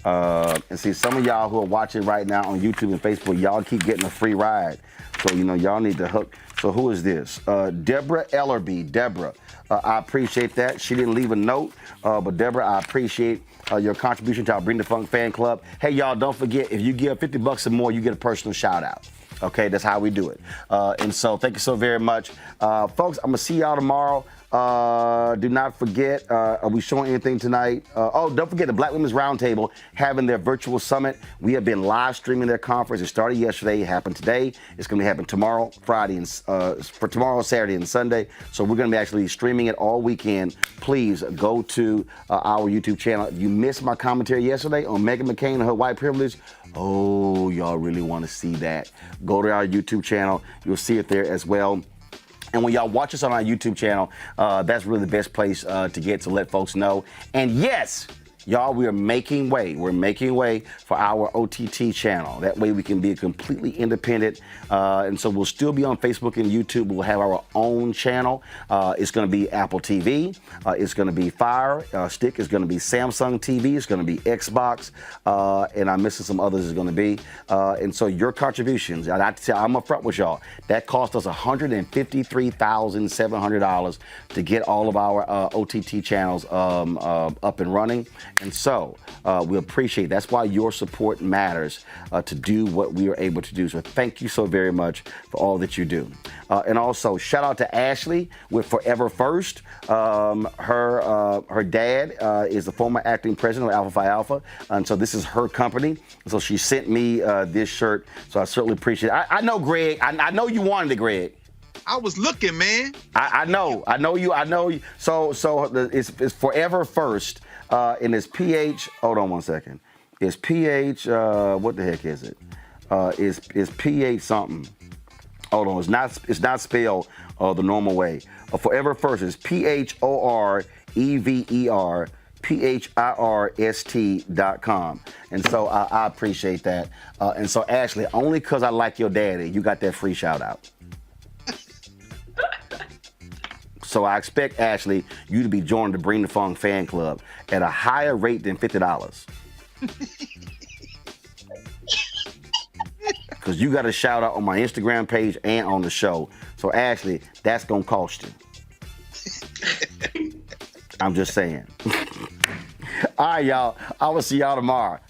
And see, some of y'all who are watching right now on YouTube and Facebook, y'all keep getting a free ride. So, y'all need to hook. So who is this? Deborah Ellerby. Deborah, I appreciate that. She didn't leave a note, but Deborah, I appreciate your contribution to our Bring the Funk fan club. Hey, y'all, don't forget, if you give $50 or more, you get a personal shout out. Okay, that's how we do it. And so thank you so very much. Folks, I'm going to see y'all tomorrow. Do not forget, are we showing anything tonight? Don't forget the Black Women's Roundtable having their virtual summit. We have been live streaming their conference. It started yesterday. It happened today. It's going to happen tomorrow, Friday, and for tomorrow, Saturday, and Sunday. So we're going to be actually streaming it all weekend. Please go to our YouTube channel. If you missed my commentary yesterday on Meghan McCain and her white privilege, y'all really want to see that. Go to our YouTube channel. You'll see it there as well. And when y'all watch us on our YouTube channel, that's really the best place to get to let folks know. And yes, y'all, we are making way. We're making way for our OTT channel. That way we can be completely independent. And so we'll still be on Facebook and YouTube. We'll have our own channel. It's going to be Apple TV. It's going to be Fire Stick. It's going to be Samsung TV. It's going to be Xbox. And I'm missing some others it's going to be. And so your contributions, I'm upfront with y'all, that cost us $153,700 to get all of our OTT channels up and running. And so we appreciate it. That's why your support matters to do what we are able to do. So thank you so very much for all that you do. And also shout out to Ashley with Forever First. Her dad is the former acting president of Alpha Phi Alpha. And so this is her company. So she sent me this shirt. So I certainly appreciate it. I know, Greg. I know you wanted it, Greg. I was looking, man. I know you. So it's Forever First. And it's PH, hold on one second. It's PH, what the heck is it? It's PH something. Hold on, it's not spelled the normal way. Forever First is PHOREVER PHIRST.com. And so I appreciate that. And so Ashley, only because I like your daddy, you got that free shout out. So I expect, Ashley, you to be joining the Bring the Funk fan club at a higher rate than $50. Because you got a shout out on my Instagram page and on the show. So Ashley, that's going to cost you. I'm just saying. All right, y'all. I will see y'all tomorrow.